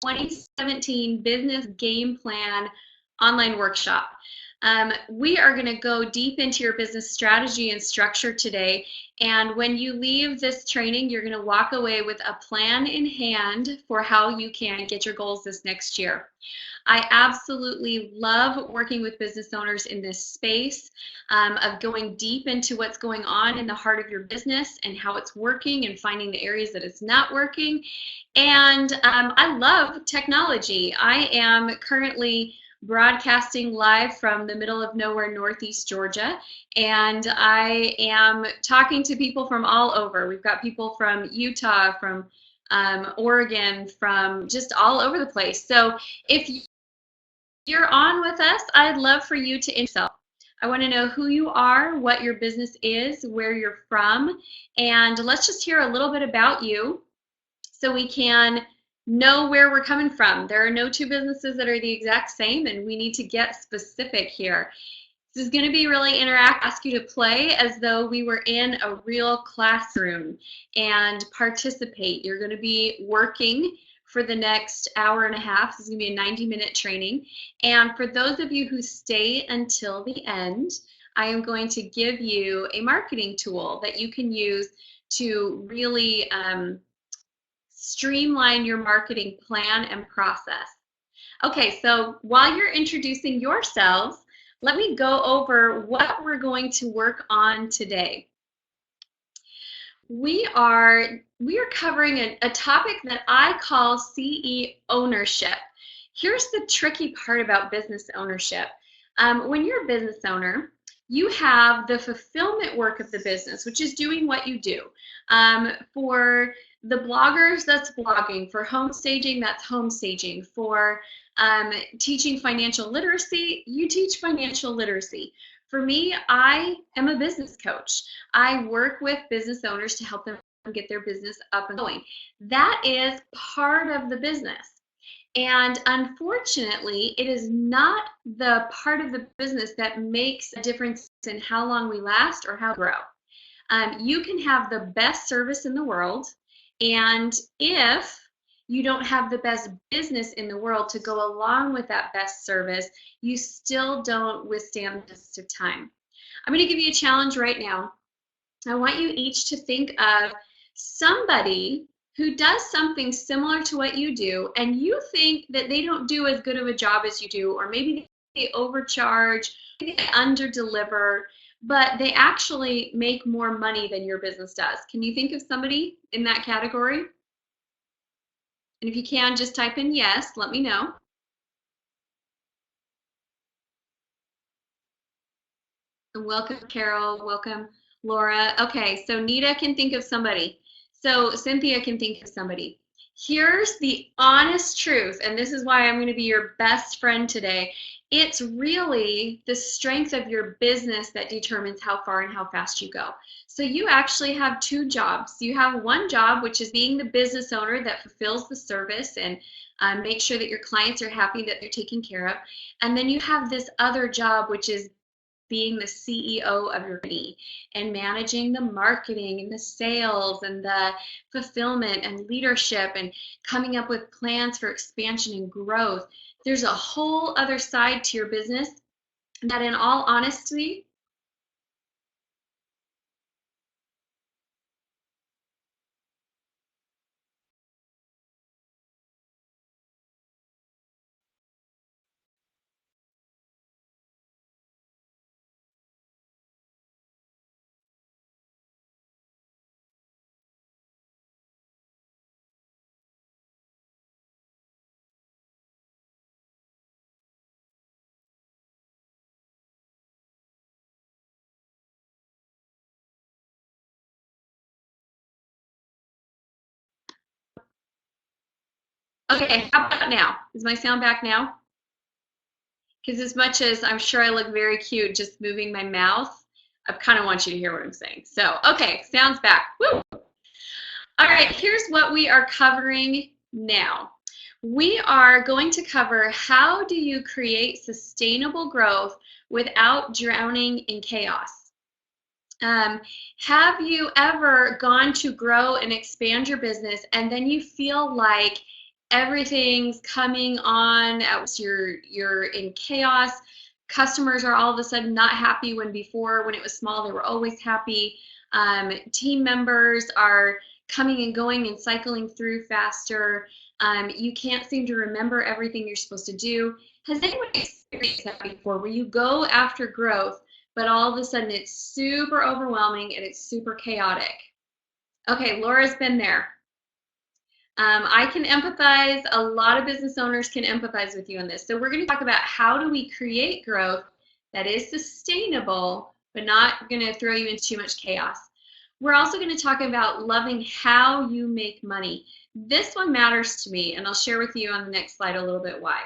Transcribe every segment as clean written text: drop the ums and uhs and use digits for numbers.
2017 Business Game Plan online workshop. We are going to go deep into your business strategy and structure today. And when you leave this training, you're going to walk away with a plan in hand for how you can get your goals this next year. I absolutely love working with business owners in this space of going deep into what's going on in the heart of your business and how it's working and finding the areas that it's not working. And I love technology. I am currently broadcasting live from the middle of nowhere, Northeast Georgia, and I am talking to people from all over. We've got people from Utah, from Oregon, from just all over the place. So if you're on with us, I'd love for you to introduce yourself. I want to know who you are, what your business is, where you're from, and let's just hear a little bit about you so we can know where we're coming from. There are no two businesses that are the exact same, and we need to get specific here. This is going to be really interactive. I ask you to play as though we were in a real classroom and participate. You're going to be working for the next hour and a half. This is going to be a 90-minute training. And for those of you who stay until the end, I am going to give you a marketing tool that you can use to really streamline your marketing plan and process. Okay, so while you're introducing yourselves, let me go over what we're going to work on today. We are covering a topic that I call CE ownership. Here's the tricky part about business ownership. When you're a business owner, you have the fulfillment work of the business, which is doing what you do. For the bloggers, that's blogging. For home staging, that's home staging. For teaching financial literacy, you teach financial literacy. For me, I am a business coach. I work with business owners to help them get their business up and going. That is part of the business. And unfortunately, it is not the part of the business that makes a difference in how long we last or how we grow. You can have the best service in the world, and if you don't have the best business in the world to go along with that best service, you still don't withstand the test of time. I'm going to give you a challenge right now. I want you each to think of somebody who does something similar to what you do, and you think that they don't do as good of a job as you do, or maybe they overcharge, maybe they underdeliver, but they actually make more money than your business does. Can you think of somebody in that category? And if you can, just type in yes, let me know. And welcome, Carol, welcome, Laura. Okay, so Nita can think of somebody. So Cynthia can think of somebody. Here's the honest truth, and this is why I'm going to be your best friend today. It's really the strength of your business that determines how far and how fast you go. So you actually have two jobs. You have one job, which is being the business owner that fulfills the service and make sure that your clients are happy, that they're taken care of. And then you have this other job, which is being the CEO of your company and managing the marketing and the sales and the fulfillment and leadership and coming up with plans for expansion and growth. There's a whole other side to your business that, in all honesty, okay, how about now? Is my sound back now? Because as much as I'm sure I look very cute just moving my mouth, I kind of want you to hear what I'm saying. So, okay, sound's back. Woo! All right, here's what we are covering now. We are going to cover how do you create sustainable growth without drowning in chaos. Have you ever gone to grow and expand your business and then you feel like everything's coming on, you're in chaos. Customers are all of a sudden not happy when before, when it was small, they were always happy. Team members are coming and going and cycling through faster. You can't seem to remember everything you're supposed to do. Has anyone experienced that before, where you go after growth, but all of a sudden it's super overwhelming and it's super chaotic? Okay, Laura's been there. I can empathize. A lot of business owners can empathize with you on this. So we're going to talk about how do we create growth that is sustainable, but not going to throw you into too much chaos. We're also going to talk about loving how you make money. This one matters to me, and I'll share with you on the next slide a little bit why.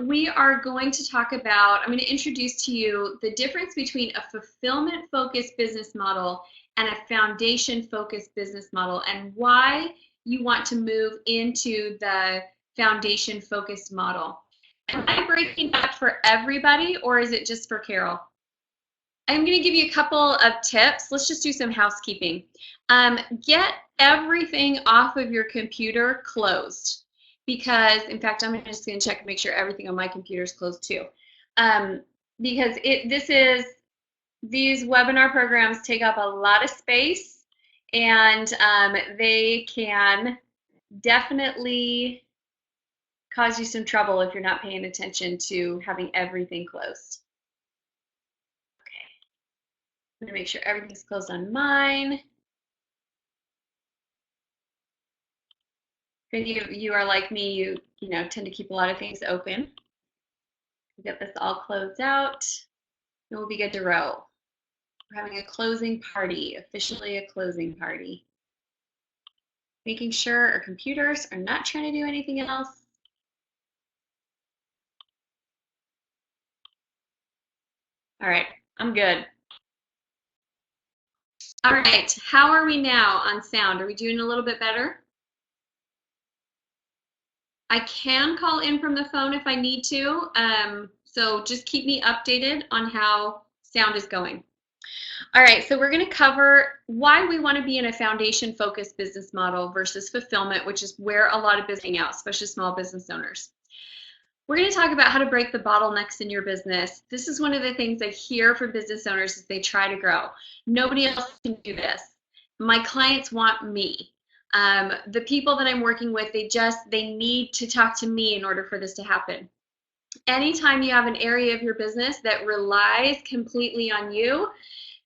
We are going to talk about, I'm going to introduce to you the difference between a fulfillment-focused business model and a foundation-focused business model, and why you want to move into the foundation-focused model. Am I breaking that for everybody, or is it just for Carol? I'm going to give you a couple of tips. Let's just do some housekeeping. Get everything off of your computer closed, because, in fact, I'm just going to check and make sure everything on my computer is closed too. Because these webinar programs take up a lot of space, and they can definitely cause you some trouble if you're not paying attention to having everything closed. Okay, I'm going to make sure everything's closed on mine. If you are like me, you know, tend to keep a lot of things open. We'll get this all closed out, and we'll be good to roll. We're having a closing party, officially a closing party. Making sure our computers are not trying to do anything else. All right, I'm good. All right, how are we now on sound? Are we doing a little bit better? I can call in from the phone if I need to, so just keep me updated on how sound is going. All right, so we're going to cover why we want to be in a foundation-focused business model versus fulfillment, which is where a lot of business out, especially small business owners. We're going to talk about how to break the bottlenecks in your business. This is one of the things I hear from business owners as they try to grow. Nobody else can do this. My clients want me. The people that I'm working with, they need to talk to me in order for this to happen. Anytime you have an area of your business that relies completely on you,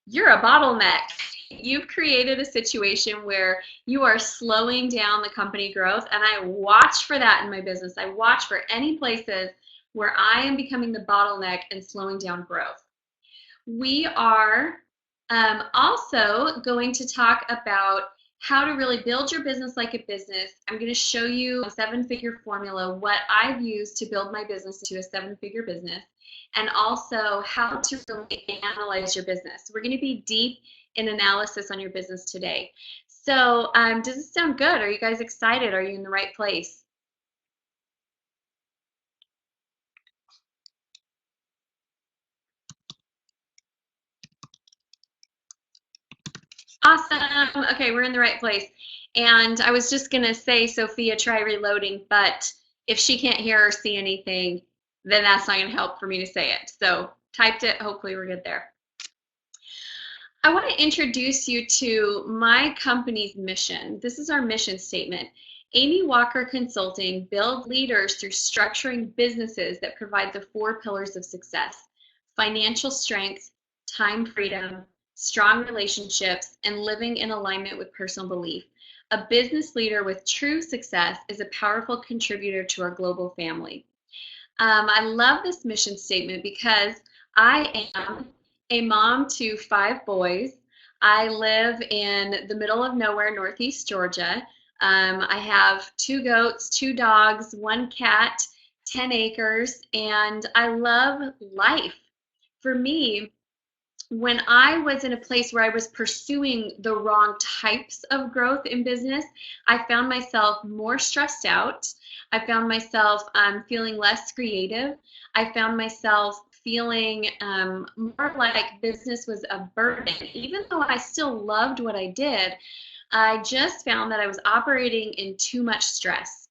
you're a bottleneck. You've created a situation where you are slowing down the company growth, and I watch for that in my business. I watch for any places where I am becoming the bottleneck and slowing down growth. We are also going to talk about how to really build your business like a business. I'm going to show you a 7-figure formula, what I've used to build my business to a 7-figure business, and also how to really analyze your business. We're going to be deep in analysis on your business today. So does this sound good? Are you guys excited? Are you in the right place? Awesome. Okay, we're in the right place. And I was just going to say, Sophia, try reloading, but if she can't hear or see anything, then that's not going to help for me to say it. So typed it. Hopefully we're good there. I want to introduce you to my company's mission. This is our mission statement. Amy Walker Consulting builds leaders through structuring businesses that provide the 4 pillars of success: financial strength, time freedom, strong relationships, and living in alignment with personal belief. A business leader with true success is a powerful contributor to our global family. I love this mission statement because I am a mom to 5 boys. I live in the middle of nowhere, Northeast Georgia. I have 2 goats, 2 dogs, 1 cat, 10 acres, and I love life. For me, when I was in a place where I was pursuing the wrong types of growth in business, I found myself more stressed out. I found myself feeling less creative. I found myself feeling more like business was a burden. Even though I still loved what I did, I just found that I was operating in too much stress.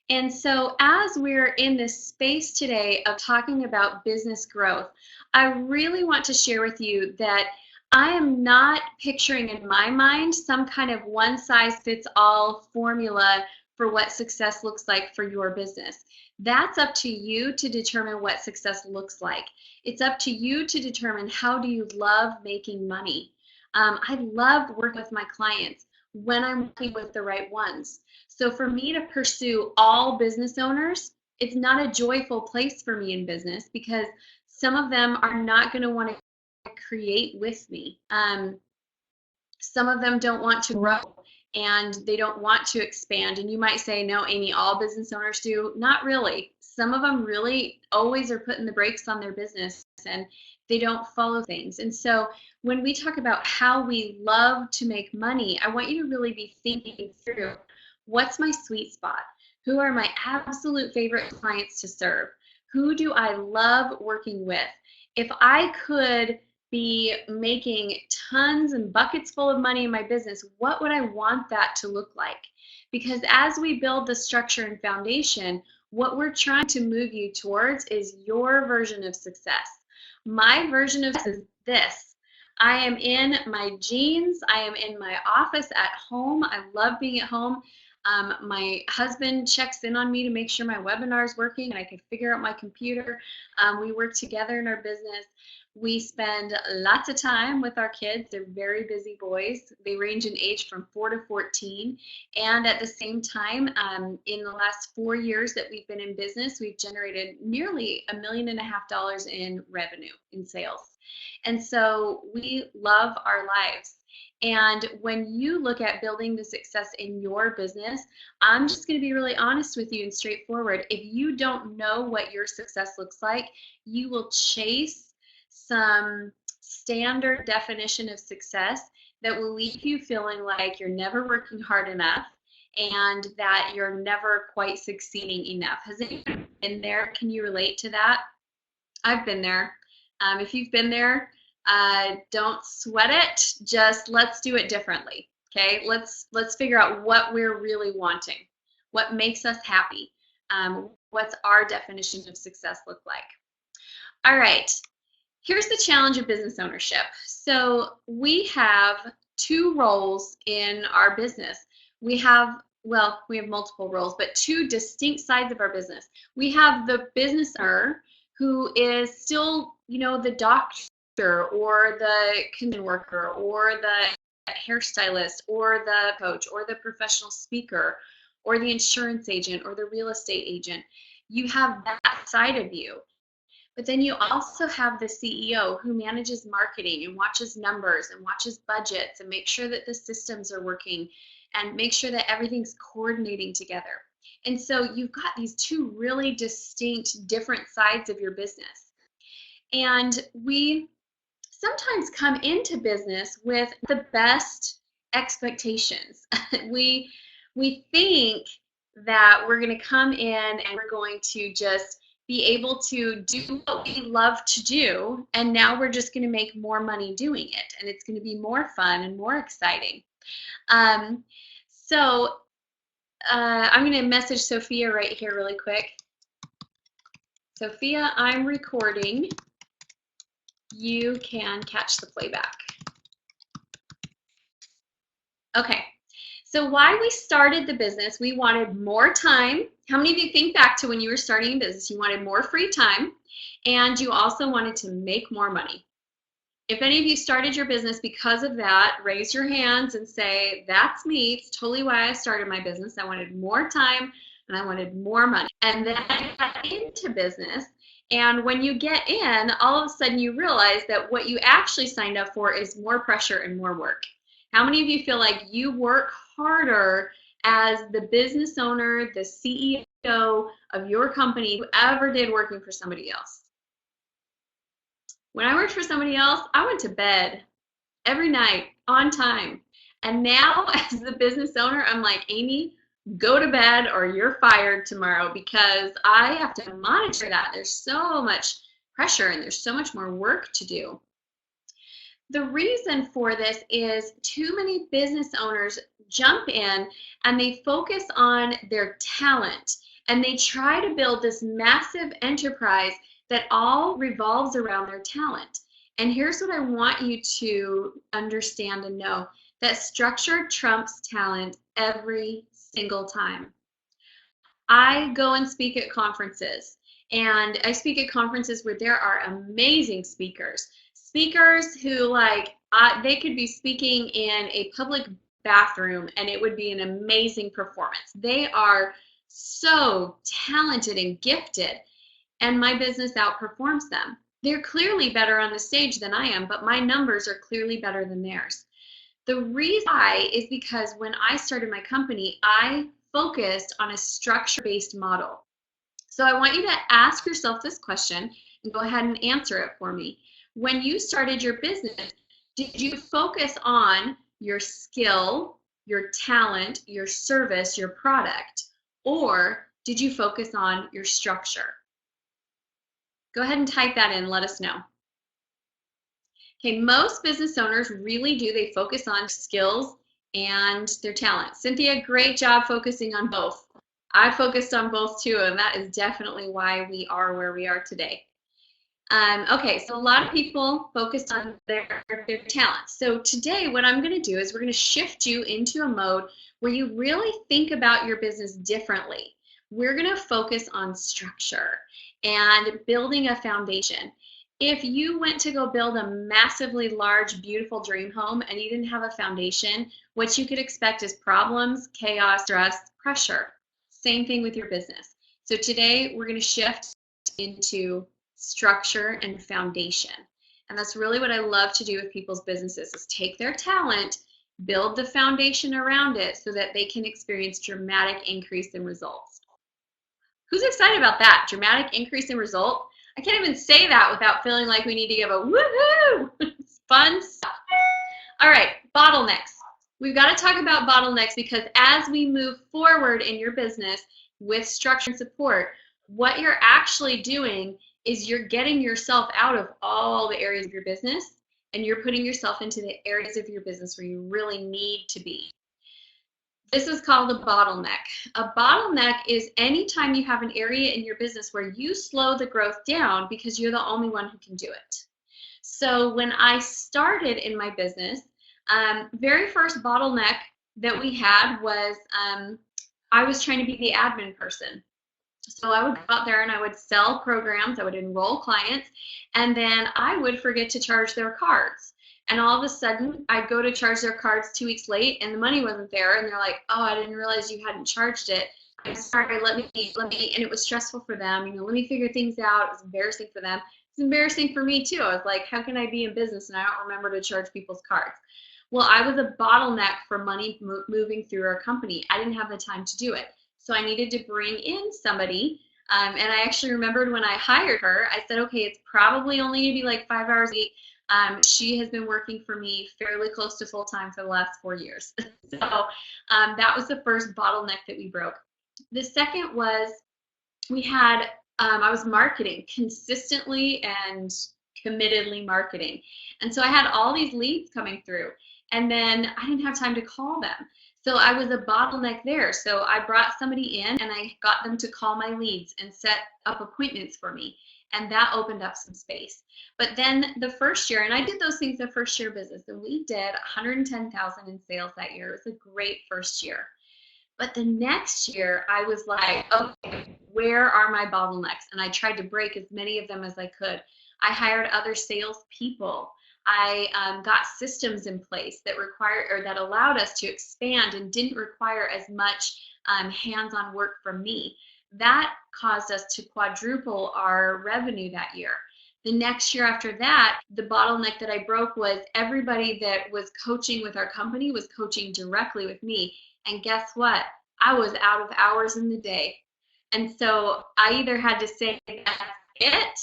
And so, as we're in this space today of talking about business growth, I really want to share with you that I am not picturing in my mind some kind of one size fits all formula for what success looks like for your business. That's up to you to determine what success looks like. It's up to you to determine how do you love making money. I love working with my clients when I'm working with the right ones. So for me to pursue all business owners, it's not a joyful place for me in business because some of them are not going to want to create with me. Some of them don't want to grow and they don't want to expand. And you might say, no, Amy, all business owners do. Not really. Some of them really always are putting the brakes on their business and they don't follow things. And so when we talk about how we love to make money, I want you to really be thinking through what's my sweet spot? Who are my absolute favorite clients to serve? Who do I love working with? If I could be making tons and buckets full of money in my business, what would I want that to look like? Because as we build the structure and foundation, what we're trying to move you towards is your version of success. My version of success is this. I am in my jeans. I am in my office at home. I love being at home. My husband checks in on me to make sure my webinar is working and I can figure out my computer. We work together in our business. We spend lots of time with our kids. They're very busy boys. They range in age from 4 to 14. And at the same time, in the last 4 years that we've been in business, we've generated nearly $1.5 million in revenue in sales. And so we love our lives. And when you look at building the success in your business, I'm just going to be really honest with you and straightforward. If you don't know what your success looks like, you will chase some standard definition of success that will leave you feeling like you're never working hard enough and that you're never quite succeeding enough. Has anyone been there? Can you relate to that? I've been there. If you've been there, don't sweat it. Just let's do it differently. Okay, let's figure out what we're really wanting, what makes us happy, what's our definition of success look like. All right, here's the challenge of business ownership. So we have two roles in our business. We have multiple roles, but two distinct sides of our business. We have the business owner who is still, the doctor or the kitchen worker or the hairstylist or the coach or the professional speaker or the insurance agent or the real estate agent. You have that side of you. But then you also have the CEO who manages marketing and watches numbers and watches budgets and makes sure that the systems are working and make sure that everything's coordinating together. And so you've got these two really distinct, different sides of your business. And we sometimes come into business with the best expectations. we think that we're going to come in and we're going to just be able to do what we love to do, and now we're just going to make more money doing it, and it's going to be more fun and more exciting. So I'm going to message Sophia right here really quick. Sophia, I'm recording. You can catch the playback. Okay. So why we started the business, we wanted more time. How many of you think back to when you were starting a business? You wanted more free time, and you also wanted to make more money. If any of you started your business because of that, raise your hands and say, that's me. It's totally why I started my business. I wanted more time and I wanted more money. And then I got into business. And when you get in, all of a sudden you realize that what you actually signed up for is more pressure and more work. How many of you feel like you work harder as the business owner, the CEO of your company, who ever did working for somebody else? When I worked for somebody else, I went to bed every night on time. And now as the business owner, I'm like, Amy, go to bed or you're fired tomorrow, because I have to monitor that. There's so much pressure and there's so much more work to do. The reason for this is too many business owners jump in and they focus on their talent And they try to build this massive enterprise that all revolves around their talent. And here's what I want you to understand and know, that structure trumps talent every single time. I go and speak at conferences, and I speak at conferences where there are amazing speakers. Speakers who, like, they could be speaking in a public bathroom and it would be an amazing performance. They are so talented and gifted, and my business outperforms them. They're clearly better on the stage than I am, but my numbers are clearly better than theirs. The reason why is because when I started my company, I focused on a structure-based model. So I want you to ask yourself this question and go ahead and answer it for me. When you started your business, did you focus on your skill, your talent, your service, your product, or did you focus on your structure? Go ahead and type that in, let us know. Okay, most business owners really do, they focus on skills and their talent. Cynthia, great job focusing on both. I focused on both too, and that is definitely why we are where we are today. Okay, so a lot of people focused on their talent. So today what I'm going to do is we're going to shift you into a mode where you really think about your business differently. We're going to focus on structure and building a foundation. If you went to go build a massively large, beautiful dream home and you didn't have a foundation, what you could expect is problems, chaos, stress, pressure. Same thing with your business. So today we're going to shift into structure and foundation. And that's really what I love to do with people's businesses, is take their talent, build the foundation around it so that they can experience dramatic increase in results. Who's excited about that? Dramatic increase in result? I can't even say that without feeling like we need to give a woohoo! It's fun stuff. All right, bottlenecks. We've got to talk about bottlenecks because as we move forward in your business with structure and support, what you're actually doing is you're getting yourself out of all the areas of your business and you're putting yourself into the areas of your business where you really need to be. This is called a bottleneck. A bottleneck is anytime you have an area in your business where you slow the growth down because you're the only one who can do it. So when I started in my business, very first bottleneck that we had was I was trying to be the admin person. So I would go out there and I would sell programs, I would enroll clients, and then I would forget to charge their cards. And all of a sudden, I'd go to charge their cards 2 weeks late, and the money wasn't there. And they're like, "Oh, I didn't realize you hadn't charged it. I'm sorry. Let me." And it was stressful for them. Let me figure things out. It was embarrassing for them. It's embarrassing for me too. I was like, how can I be in business and I don't remember to charge people's cards? Well, I was a bottleneck for money moving through our company. I didn't have the time to do it. So I needed to bring in somebody. And I actually remembered when I hired her, I said, okay, it's probably only going to be like 5 hours a week. She has been working for me fairly close to full time for the last 4 years. So that was the first bottleneck that we broke. The second was we had, I was marketing consistently and committedly marketing. And so I had all these leads coming through and then I didn't have time to call them. So I was a bottleneck there. So I brought somebody in and I got them to call my leads and set up appointments for me. And that opened up some space. But then the first year, and I did those things the first year business, and we did 110,000 in sales that year. It was a great first year. But the next year, I was like, okay, where are my bottlenecks? And I tried to break as many of them as I could. I hired other sales people. I got systems in place that that allowed us to expand and didn't require as much hands-on work from me. That caused us to quadruple our revenue that year. The next year after that, the bottleneck that I broke was everybody that was coaching with our company was coaching directly with me. And guess what? I was out of hours in the day. And so I either had to say, that's it,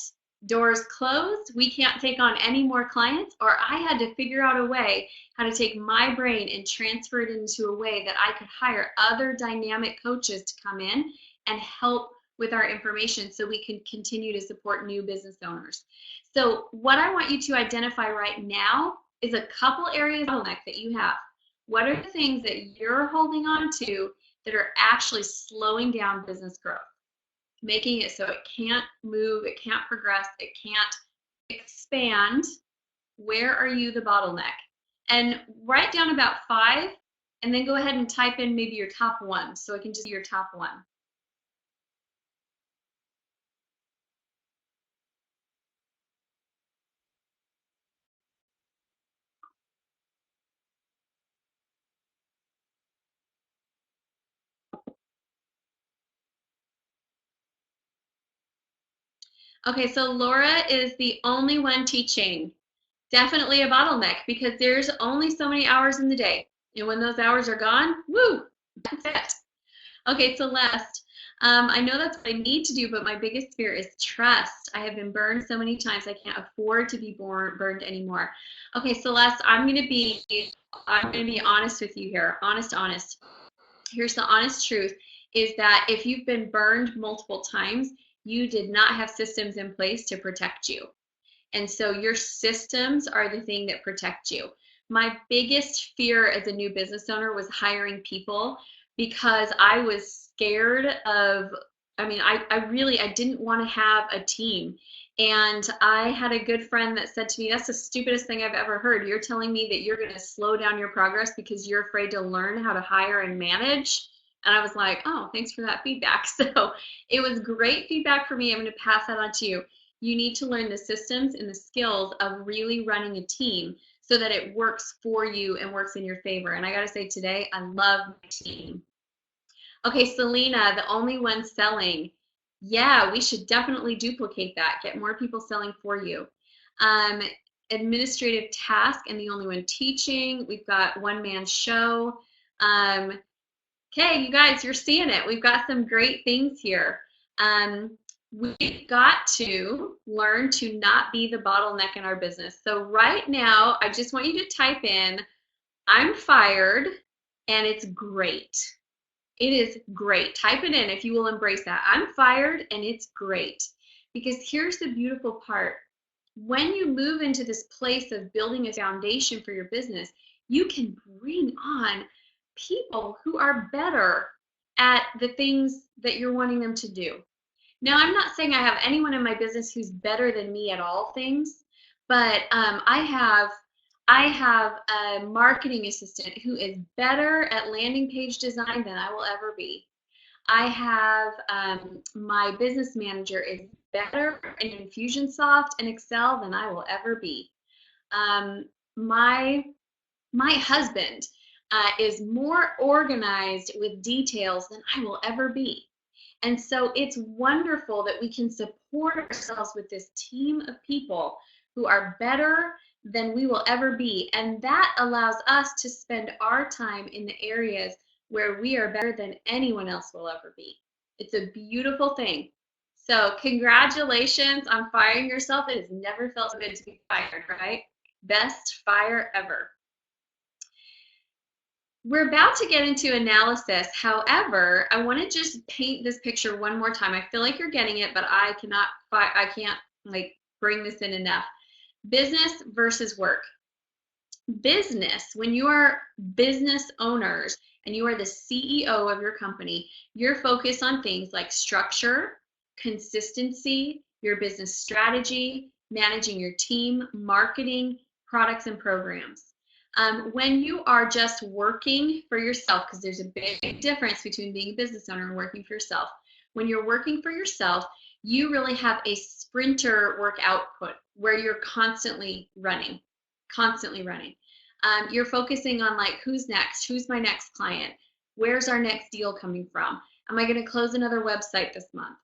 doors closed, we can't take on any more clients, or I had to figure out a way how to take my brain and transfer it into a way that I could hire other dynamic coaches to come in and help with our information so we can continue to support new business owners. So what I want you to identify right now is a couple areas of bottleneck that you have. What are the things that you're holding on to that are actually slowing down business growth? making it so it can't move, it can't progress, it can't expand. Where are you the bottleneck? And write down about 5, and then go ahead and type in maybe your top 1, so it can just be your top 1. Okay, so Laura is the only one teaching. Definitely a bottleneck because there's only so many hours in the day. And when those hours are gone, woo, that's it. Okay, Celeste, I know that's what I need to do, but my biggest fear is trust. I have been burned so many times, I can't afford to be burned anymore. Okay, Celeste, I'm gonna be honest with you here. Honest. Here's the honest truth is that if you've been burned multiple times, you did not have systems in place to protect you. And so your systems are the thing that protect you. My biggest fear as a new business owner was hiring people because I was scared of, I didn't want to have a team. And I had a good friend that said to me, that's the stupidest thing I've ever heard. You're telling me that you're going to slow down your progress because you're afraid to learn how to hire and manage. And I was like, oh, thanks for that feedback. So it was great feedback for me. I'm going to pass that on to you. You need to learn the systems and the skills of really running a team so that it works for you and works in your favor. And I got to say today, I love my team. Okay, Selena, the only one selling. Yeah, we should definitely duplicate that. Get more people selling for you. Um, Administrative task and the only one teaching. We've got one-man show. Okay, you guys, you're seeing it. We've got some great things here. We've got to learn to not be the bottleneck in our business. So right now, I just want you to type in, I'm fired, and it's great. It is great. Type it in if you will embrace that. I'm fired, and it's great. Because here's the beautiful part. When you move into this place of building a foundation for your business, you can bring on people who are better at the things that you're wanting them to do. Now, I'm not saying I have anyone in my business who's better than me at all things, but I have a marketing assistant who is better at landing page design than I will ever be. I have my business manager is better in Infusionsoft and Excel than I will ever be. My husband is more organized with details than I will ever be. And so it's wonderful that we can support ourselves with this team of people who are better than we will ever be. And that allows us to spend our time in the areas where we are better than anyone else will ever be. It's a beautiful thing. So congratulations on firing yourself. It has never felt so good to be fired, right? Best fire ever. We're about to get into analysis. However, I want to just paint this picture one more time. I feel like you're getting it, but I can't like bring this in enough. Business versus work. Business, when you are business owners and you are the CEO of your company, you're focused on things like structure, consistency, your business strategy, managing your team, marketing, products, and programs. When you are just working for yourself, because there's a big difference between being a business owner and working for yourself. When you're working for yourself, you really have a sprinter work output where you're constantly running. You're focusing on like, who's next? Who's my next client? Where's our next deal coming from? Am I going to close another website this month?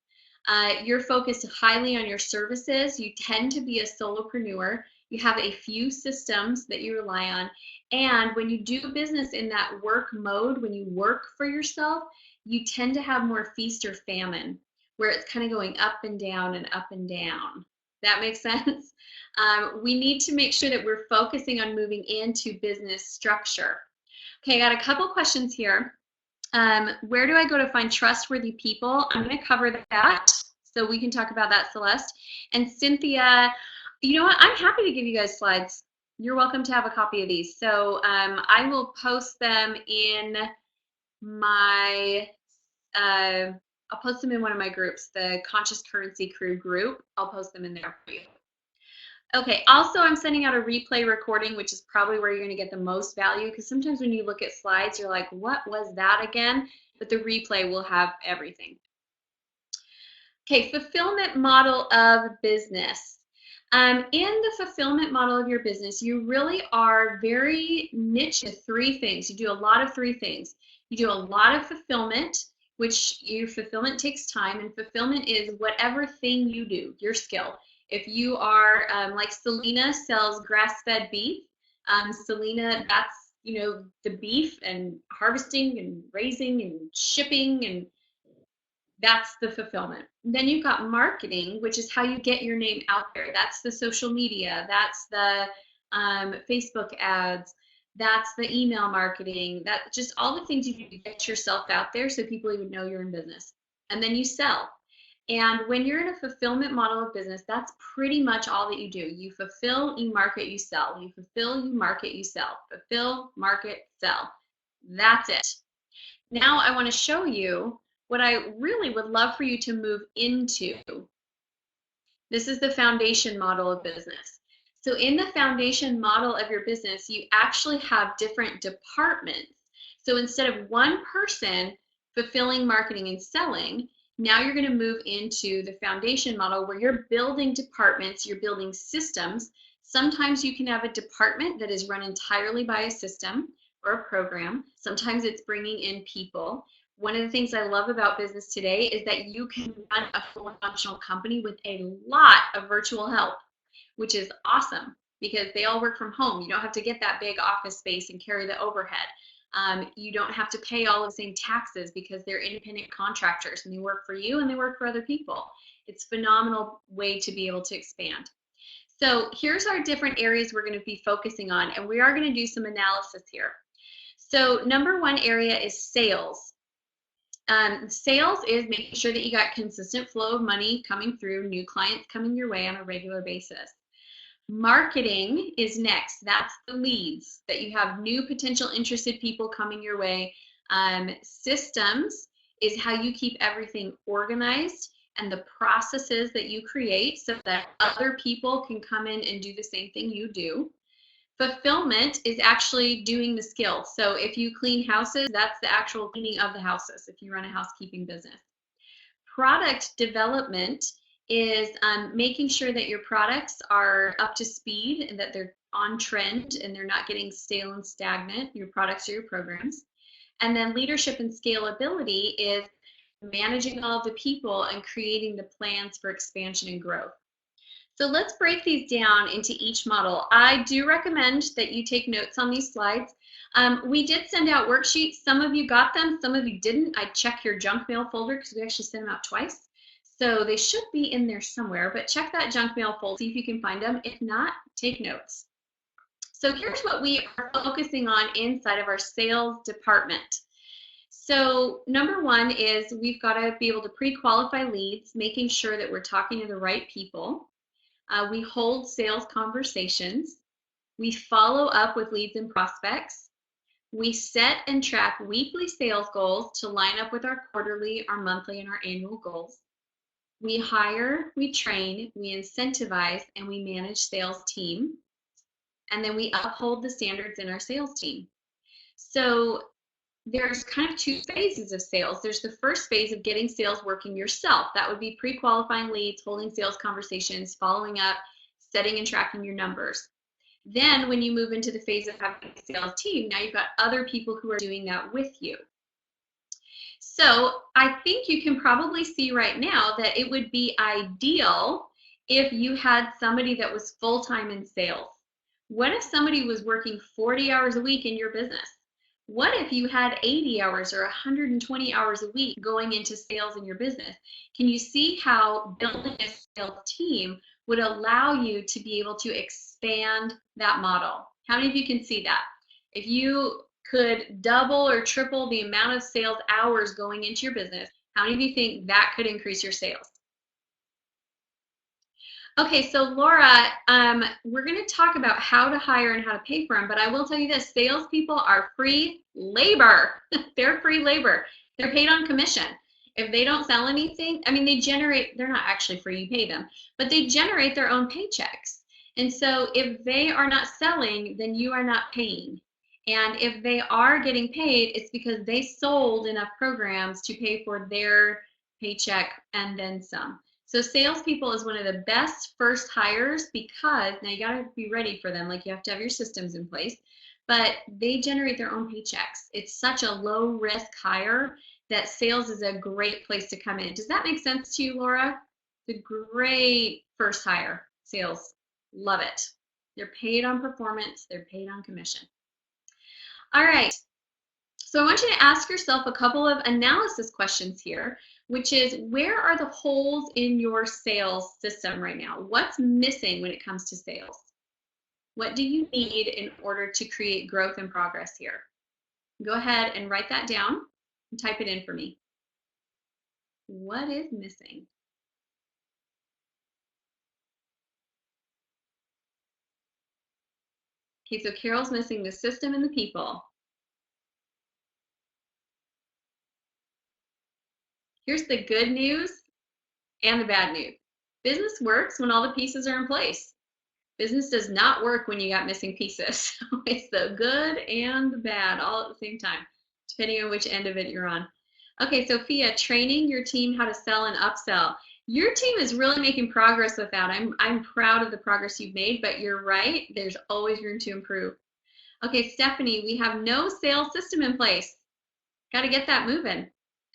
You're focused highly on your services. You tend to be a solopreneur. You have a few systems that you rely on. And when you do business in that work mode, when you work for yourself, you tend to have more feast or famine, where it's kind of going up and down and up and down. That makes sense? We need to make sure that we're focusing on moving into business structure. Okay, I got a couple questions here. Where do I go to find trustworthy people? I'm going to cover that, so we can talk about that, Celeste. And Cynthia, you know what? I'm happy to give you guys slides. You're welcome to have a copy of these. So I will post them in my I'll post them in one of my groups, the Conscious Currency Crew group. I'll post them in there for you. Okay, also I'm sending out a replay recording, which is probably where you're going to get the most value, because sometimes when you look at slides, you're like, what was that again? But the replay will have everything. Okay, fulfillment model of business. In the fulfillment model of your business, you really are very niche to three things. You do a lot of three things. You do a lot of fulfillment, which fulfillment takes time, and fulfillment is whatever thing you do, your skill. If you are like Selena sells grass-fed beef, Selena, that's the beef and harvesting and raising and shipping, and that's the fulfillment. Then you've got marketing, which is how you get your name out there. That's the social media. That's the Facebook ads. That's the email marketing. That's just all the things you do to get yourself out there so people even know you're in business. And then you sell. And when you're in a fulfillment model of business, that's pretty much all that you do. You fulfill, you market, you sell. You fulfill, you market, you sell. Fulfill, market, sell. That's it. Now I want to show you what I really would love for you to move into. This is the foundation model of business. So in the foundation model of your business, you actually have different departments. So instead of one person fulfilling, marketing, and selling, now you're going to move into the foundation model where you're building departments, you're building systems. Sometimes you can have a department that is run entirely by a system or a program. Sometimes it's bringing in people. One of the things I love about business today is that you can run a full functional company with a lot of virtual help, which is awesome because they all work from home. You don't have to get that big office space and carry the overhead. You don't have to pay all of the same taxes because they're independent contractors and they work for you and they work for other people. It's a phenomenal way to be able to expand. So here's our different areas we're going to be focusing on, and we are going to do some analysis here. So number one area is sales. Sales is making sure that you got consistent flow of money coming through, new clients coming your way on a regular basis. Marketing is next. That's the leads, that you have new potential interested people coming your way. Systems is how you keep everything organized and the processes that you create so that other people can come in and do the same thing you do. Fulfillment is actually doing the skill. So if you clean houses, that's the actual cleaning of the houses if you run a housekeeping business. Product development is making sure that your products are up to speed and that they're on trend and they're not getting stale and stagnant, your products or your programs. And then leadership and scalability is managing all of the people and creating the plans for expansion and growth. So let's break these down into each model. I do recommend that you take notes on these slides. We did send out worksheets. Some of you got them, some of you didn't. I check your junk mail folder because we actually sent them out twice. So they should be in there somewhere, but check that junk mail folder, see if you can find them. If not, take notes. So here's what we are focusing on inside of our sales department. So number one is we've got to be able to pre-qualify leads, making sure that we're talking to the right people. We hold sales conversations. We follow up with leads and prospects. We set and track weekly sales goals to line up with our quarterly, our monthly, and our annual goals. We hire, we train, we incentivize, and we manage sales team. And then we uphold the standards in our sales team. So there's kind of two phases of sales. There's the first phase of getting sales working yourself. That would be pre-qualifying leads, holding sales conversations, following up, setting and tracking your numbers. Then when you move into the phase of having a sales team, now you've got other people who are doing that with you. So I think you can probably see right now that it would be ideal if you had somebody that was full-time in sales. What if somebody was working 40 hours a week in your business? What if you had 80 hours or 120 hours a week going into sales in your business? Can you see how building a sales team would allow you to be able to expand that model? How many of you can see that? If you could double or triple the amount of sales hours going into your business, how many of you think that could increase your sales? Okay, so Laura, we're going to talk about how to hire and how to pay for them, but I will tell you this, salespeople are free labor. They're free labor. They're paid on commission. If they don't sell anything, I mean, they're not actually free, you pay them, but they generate their own paychecks. And so if they are not selling, then you are not paying. And if they are getting paid, it's because they sold enough programs to pay for their paycheck and then some. So salespeople is one of the best first hires because now you got to be ready for them. Like you have to have your systems in place, but they generate their own paychecks. It's such a low risk hire that sales is a great place to come in. Does that make sense to you, Laura? It's a great first hire, sales. Love it. They're paid on performance, they're paid on commission. All right. So I want you to ask yourself a couple of analysis questions here, which is where are the holes in your sales system right now? What's missing when it comes to sales? What do you need in order to create growth and progress here? Go ahead and write that down and type it in for me. What is missing? Okay, so Carol's missing the system and the people. Here's the good news and the bad news. Business works when all the pieces are in place. Business does not work when you got missing pieces. It's the good and the bad all at the same time, depending on which end of it you're on. Okay, Sophia, training your team how to sell and upsell. Your team is really making progress with that. I'm proud of the progress you've made, but you're right, there's always room to improve. Okay, Stephanie, we have no sales system in place. Got to get that moving.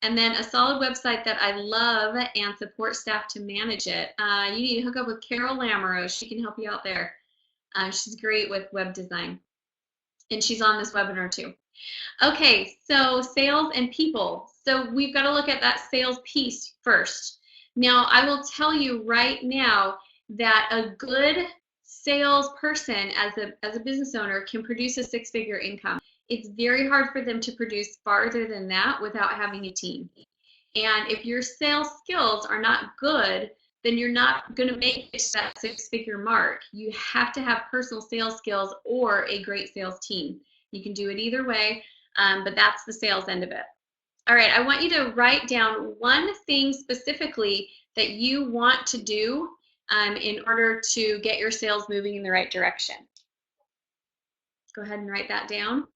And then a solid website that I love and support staff to manage it. You need to hook up with Carol Lamoureux. She can help you out there. She's great with web design. And she's on this webinar too. Okay, so sales and people. So we've got to look at that sales piece first. Now, I will tell you right now that a good salesperson as a business owner can produce a six-figure income. It's very hard for them to produce farther than that without having a team. And if your sales skills are not good, then you're not going to make it to that six-figure mark. You have to have personal sales skills or a great sales team. You can do it either way, but that's the sales end of it. All right, I want you to write down one thing specifically that you want to do in order to get your sales moving in the right direction. Go ahead and write that down.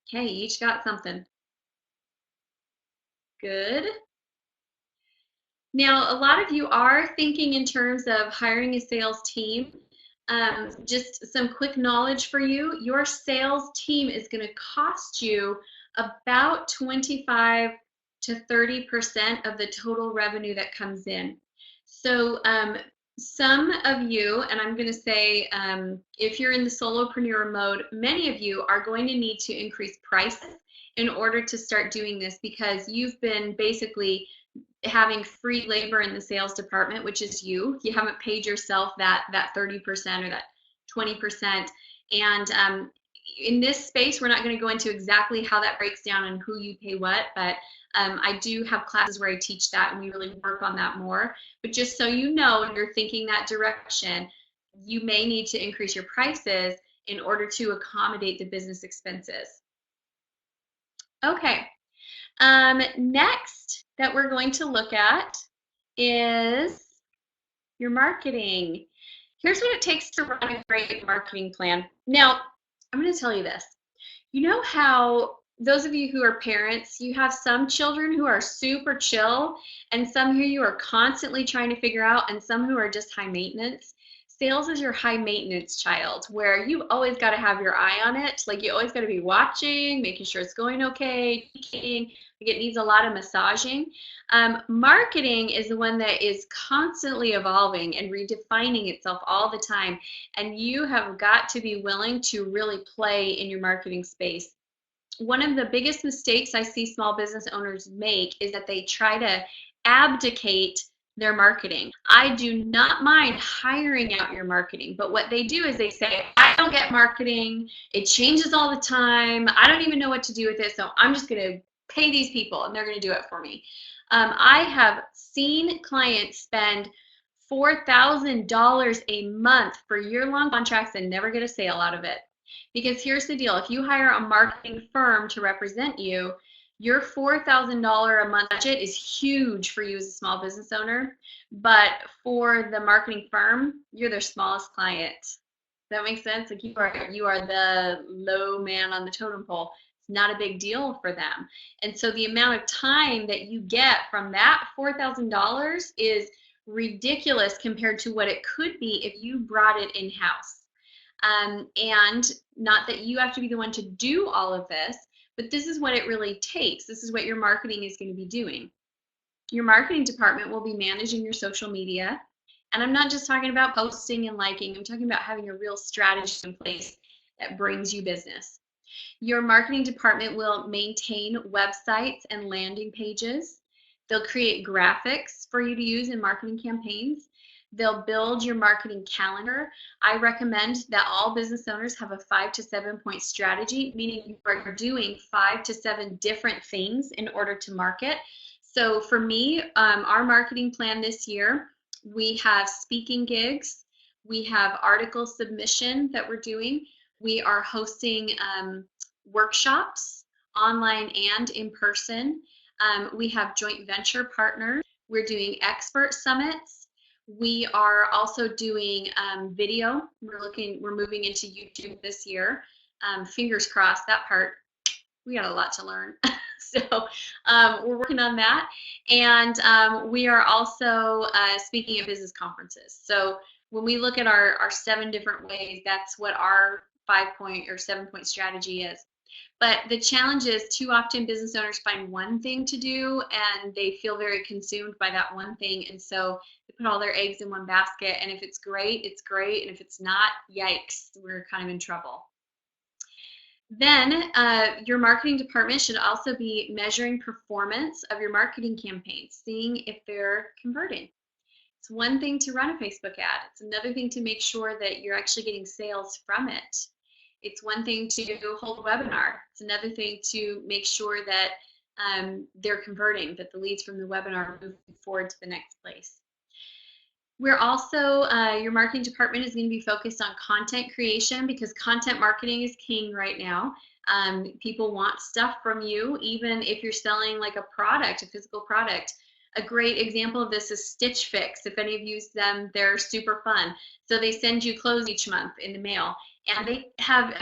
Okay, each got something. Good. Now, a lot of you are thinking in terms of hiring a sales team. Just some quick knowledge for you. Your sales team is going to cost you about 25 to 30% of the total revenue that comes in. So some of you, and I'm going to say if you're in the solopreneur mode, many of you are going to need to increase prices in order to start doing this because you've been basically having free labor in the sales department, which is you. You haven't paid yourself that 30% or that 20%. And in this space, we're not going to go into exactly how that breaks down and who you pay what, but I do have classes where I teach that and we really work on that more. But just so you know, when you're thinking that direction, you may need to increase your prices in order to accommodate the business expenses. Okay. Next that we're going to look at is your marketing. Here's what it takes to run a great marketing plan. Now, I'm going to tell you this. You know how those of you who are parents, you have some children who are super chill and some who you are constantly trying to figure out and some who are just high maintenance. Sales is your high maintenance child where you always got to have your eye on it. Like you always got to be watching, making sure it's going okay, tweaking. It needs a lot of massaging. Marketing is the one that is constantly evolving and redefining itself all the time. And you have got to be willing to really play in your marketing space. One of the biggest mistakes I see small business owners make is that they try to abdicate their marketing. I do not mind hiring out your marketing, but what they do is they say, I don't get marketing, it changes all the time, I don't even know what to do with it, so I'm just going to pay these people and they're going to do it for me. I have seen clients spend $4,000 a month for year-long contracts and never get a sale out of it. Because here's the deal, if you hire a marketing firm to represent you, your $4,000 a month budget is huge for you as a small business owner, but for the marketing firm, you're their smallest client. Does that make sense? Like you are the low man on the totem pole. It's not a big deal for them. And so the amount of time that you get from that $4,000 is ridiculous compared to what it could be if you brought it in-house. And not that you have to be the one to do all of this, but this is what it really takes. This is what your marketing is going to be doing. Your marketing department will be managing your social media. And I'm not just talking about posting and liking. I'm talking about having a real strategy in place that brings you business. Your marketing department will maintain websites and landing pages. They'll create graphics for you to use in marketing campaigns. They'll build your marketing calendar. I recommend that all business owners have a 5 to 7 point strategy, meaning you are doing 5 to 7 different things in order to market. So for me, our marketing plan this year, we have speaking gigs, we have article submission that we're doing, we are hosting workshops, online and in person. We have joint venture partners. We're doing expert summits. We are also doing video. We're moving into YouTube this year. Fingers crossed, that part, we got a lot to learn. So we're working on that. And we are also speaking at business conferences. So when we look at our 7 different ways, that's what our 5-point or 7-point strategy is. But the challenge is too often business owners find one thing to do and they feel very consumed by that one thing. And so they put all their eggs in one basket. And if it's great, it's great. And if it's not, yikes, we're kind of in trouble. Then your marketing department should also be measuring performance of your marketing campaigns, seeing if they're converting. It's one thing to run a Facebook ad. It's another thing to make sure that you're actually getting sales from it. It's one thing to hold a webinar. It's another thing to make sure that they're converting, that the leads from the webinar are moving forward to the next place. We're also, your marketing department is going to be focused on content creation because content marketing is king right now. People want stuff from you, even if you're selling like a product, a physical product. A great example of this is Stitch Fix. If any of you use them, they're super fun. So they send you clothes each month in the mail. And they have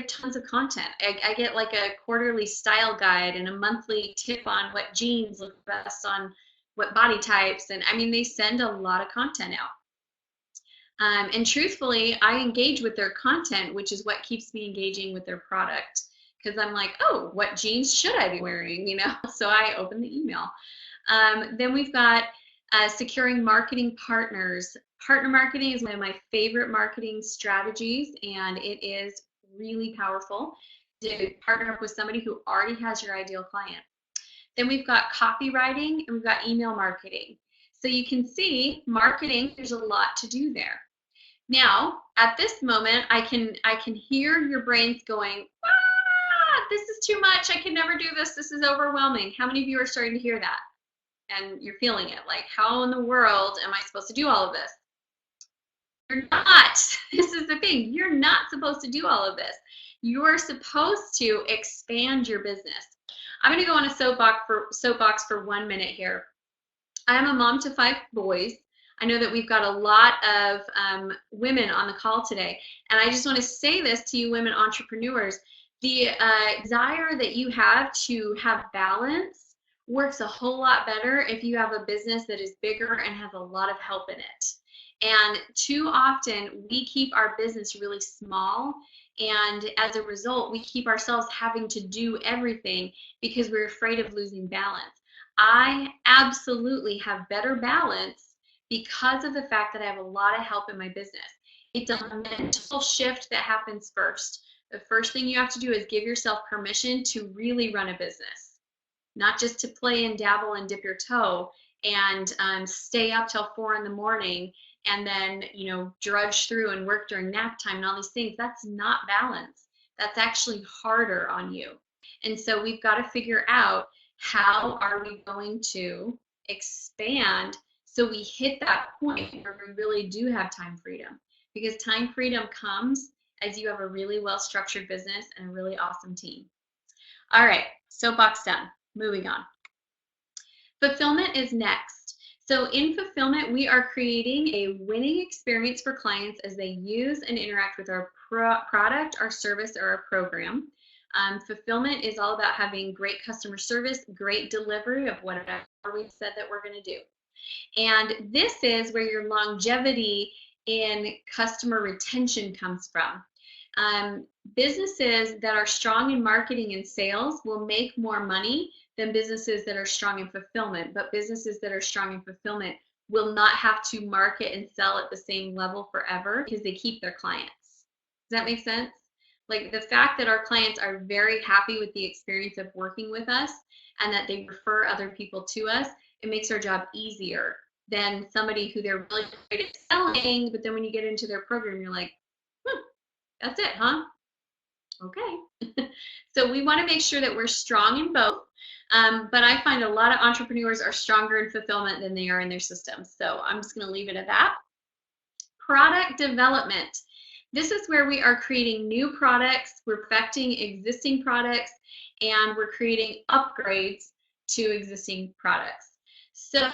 tons of content. I get like a quarterly style guide and a monthly tip on what jeans look best on what body types. And they send a lot of content out. And truthfully, I engage with their content, which is what keeps me engaging with their product. Because I'm like, oh, what jeans should I be wearing? So I open the email. Then we've got securing marketing partners. Partner marketing is one of my favorite marketing strategies, and it is really powerful to partner up with somebody who already has your ideal client. Then we've got copywriting and we've got email marketing. So you can see marketing, there's a lot to do there. Now, at this moment, I can hear your brains going, this is too much. I can never do this. This is overwhelming. How many of you are starting to hear that? And you're feeling it, like, how in the world am I supposed to do all of this? You're not. This is the thing. You're not supposed to do all of this. You're supposed to expand your business. I'm going to go on a soapbox for 1 minute here. I'm a mom to 5 boys. I know that we've got a lot of women on the call today. And I just want to say this to you women entrepreneurs. The desire that you have to have balance works a whole lot better if you have a business that is bigger and has a lot of help in it. And too often we keep our business really small, and as a result we keep ourselves having to do everything because we're afraid of losing balance. I absolutely have better balance because of the fact that I have a lot of help in my business. It's a mental shift that happens first. The first thing you have to do is give yourself permission to really run a business. Not just to play and dabble and dip your toe and stay up till 4 in the morning and then, drudge through and work during nap time and all these things. That's not balance. That's actually harder on you. And so we've got to figure out, how are we going to expand So we hit that point where we really do have time freedom, because time freedom comes as you have a really well-structured business and a really awesome team. All right, soapbox done. Moving on. Fulfillment is next. So in fulfillment, we are creating a winning experience for clients as they use and interact with our product, our service, or our program. Fulfillment is all about having great customer service, great delivery of whatever we've said that we're going to do. And this is where your longevity in customer retention comes from. Businesses that are strong in marketing and sales will make more money than businesses that are strong in fulfillment, but businesses that are strong in fulfillment will not have to market and sell at the same level forever because they keep their clients. Does that make sense? Like the fact that our clients are very happy with the experience of working with us and that they refer other people to us, it makes our job easier than somebody who they're really great at selling, but then when you get into their program, you're like, that's it, huh? Okay. So we want to make sure that we're strong in both. But I find a lot of entrepreneurs are stronger in fulfillment than they are in their systems. So I'm just going to leave it at that. Product development. This is where we are creating new products, we're perfecting existing products, and we're creating upgrades to existing products. So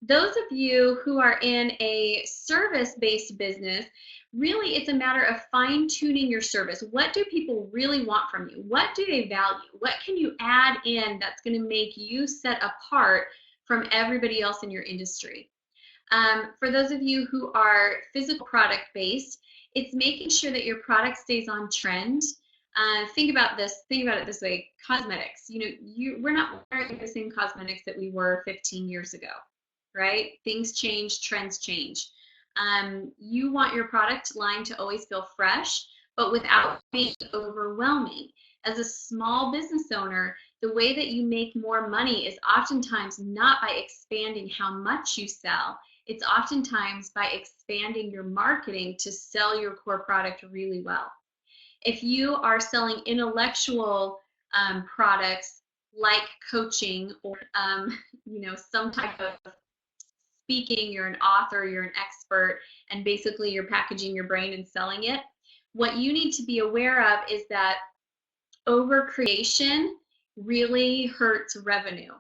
those of you who are in a service-based business, really it's a matter of fine-tuning your service. What do people really want from you? What do they value? What can you add in that's going to make you set apart from everybody else in your industry? For those of you who are physical product-based, it's making sure that your product stays on trend. Think about it this way: cosmetics. We're not wearing the same cosmetics that we were 15 years ago. Right? Things change, trends change. You want your product line to always feel fresh, but without being overwhelming. As a small business owner, the way that you make more money is oftentimes not by expanding how much you sell. It's oftentimes by expanding your marketing to sell your core product really well. If you are selling intellectual products like coaching or some type of speaking, you're an author, you're an expert, and basically you're packaging your brain and selling it, what you need to be aware of is that overcreation really hurts revenue.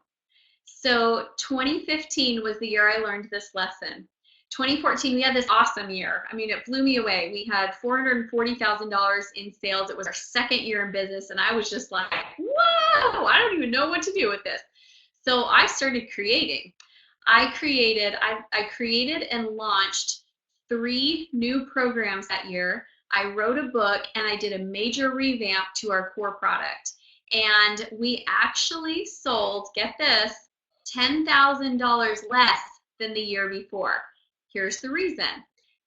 So 2015 was the year I learned this lesson. 2014, we had this awesome year. I mean, it blew me away. We had $440,000 in sales. It was our second year in business, and I was just like, whoa, I don't even know what to do with this. So I started creating. I created and launched 3 new programs that year. I wrote a book and I did a major revamp to our core product. And we actually sold, get this, $10,000 less than the year before. Here's the reason.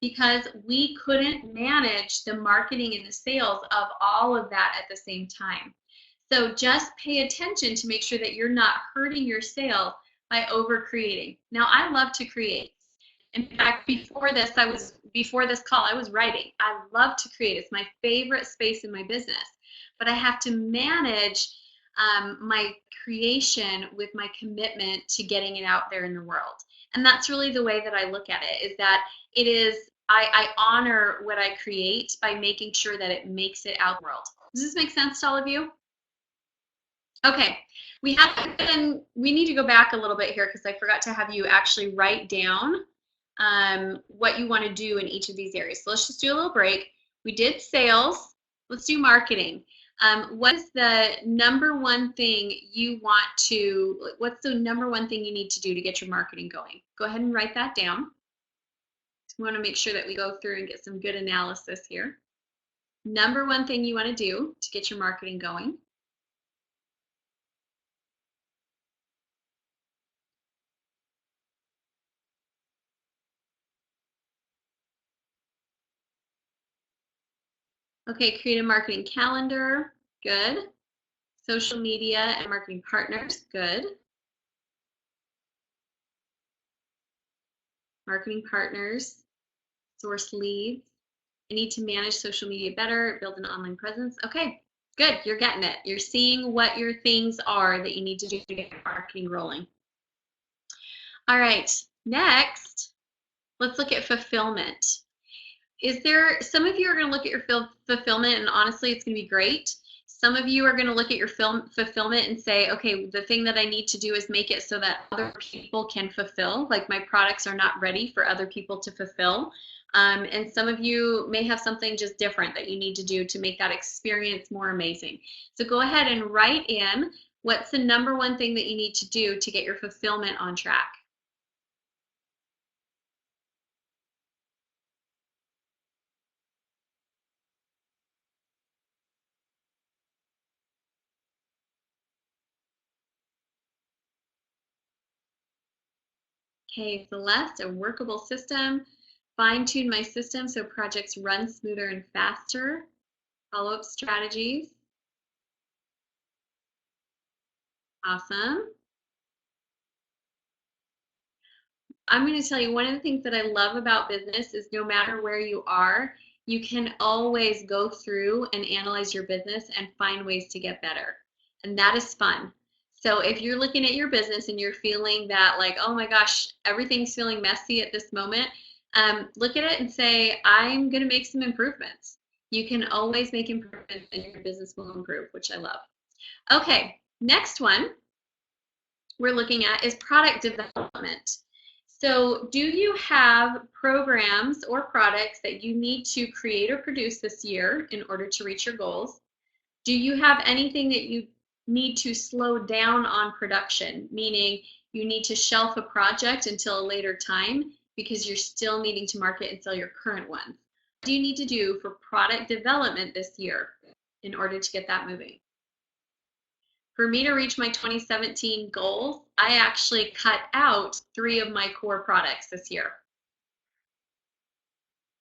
Because we couldn't manage the marketing and the sales of all of that at the same time. So just pay attention to make sure that you're not hurting your sales by over creating. Now, I love to create. In fact, before this call, I was writing. I love to create. It's my favorite space in my business. But I have to manage my creation with my commitment to getting it out there in the world. And that's really the way that I look at it, is that it is, I honor what I create by making sure that it makes it out in the world. Does this make sense to all of you? Okay, we need to go back a little bit here because I forgot to have you actually write down what you want to do in each of these areas. So let's just do a little break. We did sales. Let's do marketing. What is the number one thing you want to, what's the number one thing you need to do to get your marketing going? Go ahead and write that down. We want to make sure that we go through and get some good analysis here. Number one thing you want to do to get your marketing going. Okay, create a marketing calendar, good. Social media and marketing partners, good. Marketing partners, source leads. I need to manage social media better, build an online presence. Okay, good, you're getting it. You're seeing what your things are that you need to do to get your marketing rolling. All right, next, let's look at fulfillment. Some of you are going to look at your fulfillment and honestly, it's going to be great. Some of you are going to look at your fulfillment and say, okay, the thing that I need to do is make it so that other people can fulfill, like my products are not ready for other people to fulfill. And some of you may have something just different that you need to do to make that experience more amazing. So go ahead and write in what's the number one thing that you need to do to get your fulfillment on track. Okay, Celeste, a workable system. Fine-tune my system so projects run smoother and faster. Follow-up strategies. Awesome. I'm going to tell you one of the things that I love about business is no matter where you are, you can always go through and analyze your business and find ways to get better. And that is fun. So if you're looking at your business and you're feeling that like, oh my gosh, everything's feeling messy at this moment, look at it and say, I'm going to make some improvements. You can always make improvements and your business will improve, which I love. Okay, next one we're looking at is product development. So do you have programs or products that you need to create or produce this year in order to reach your goals? Do you have anything that you need to slow down on production, meaning you need to shelf a project until a later time because you're still needing to market and sell your current ones? What do you need to do for product development this year in order to get that moving? For me to reach my 2017 goals, I actually cut out 3 of my core products this year.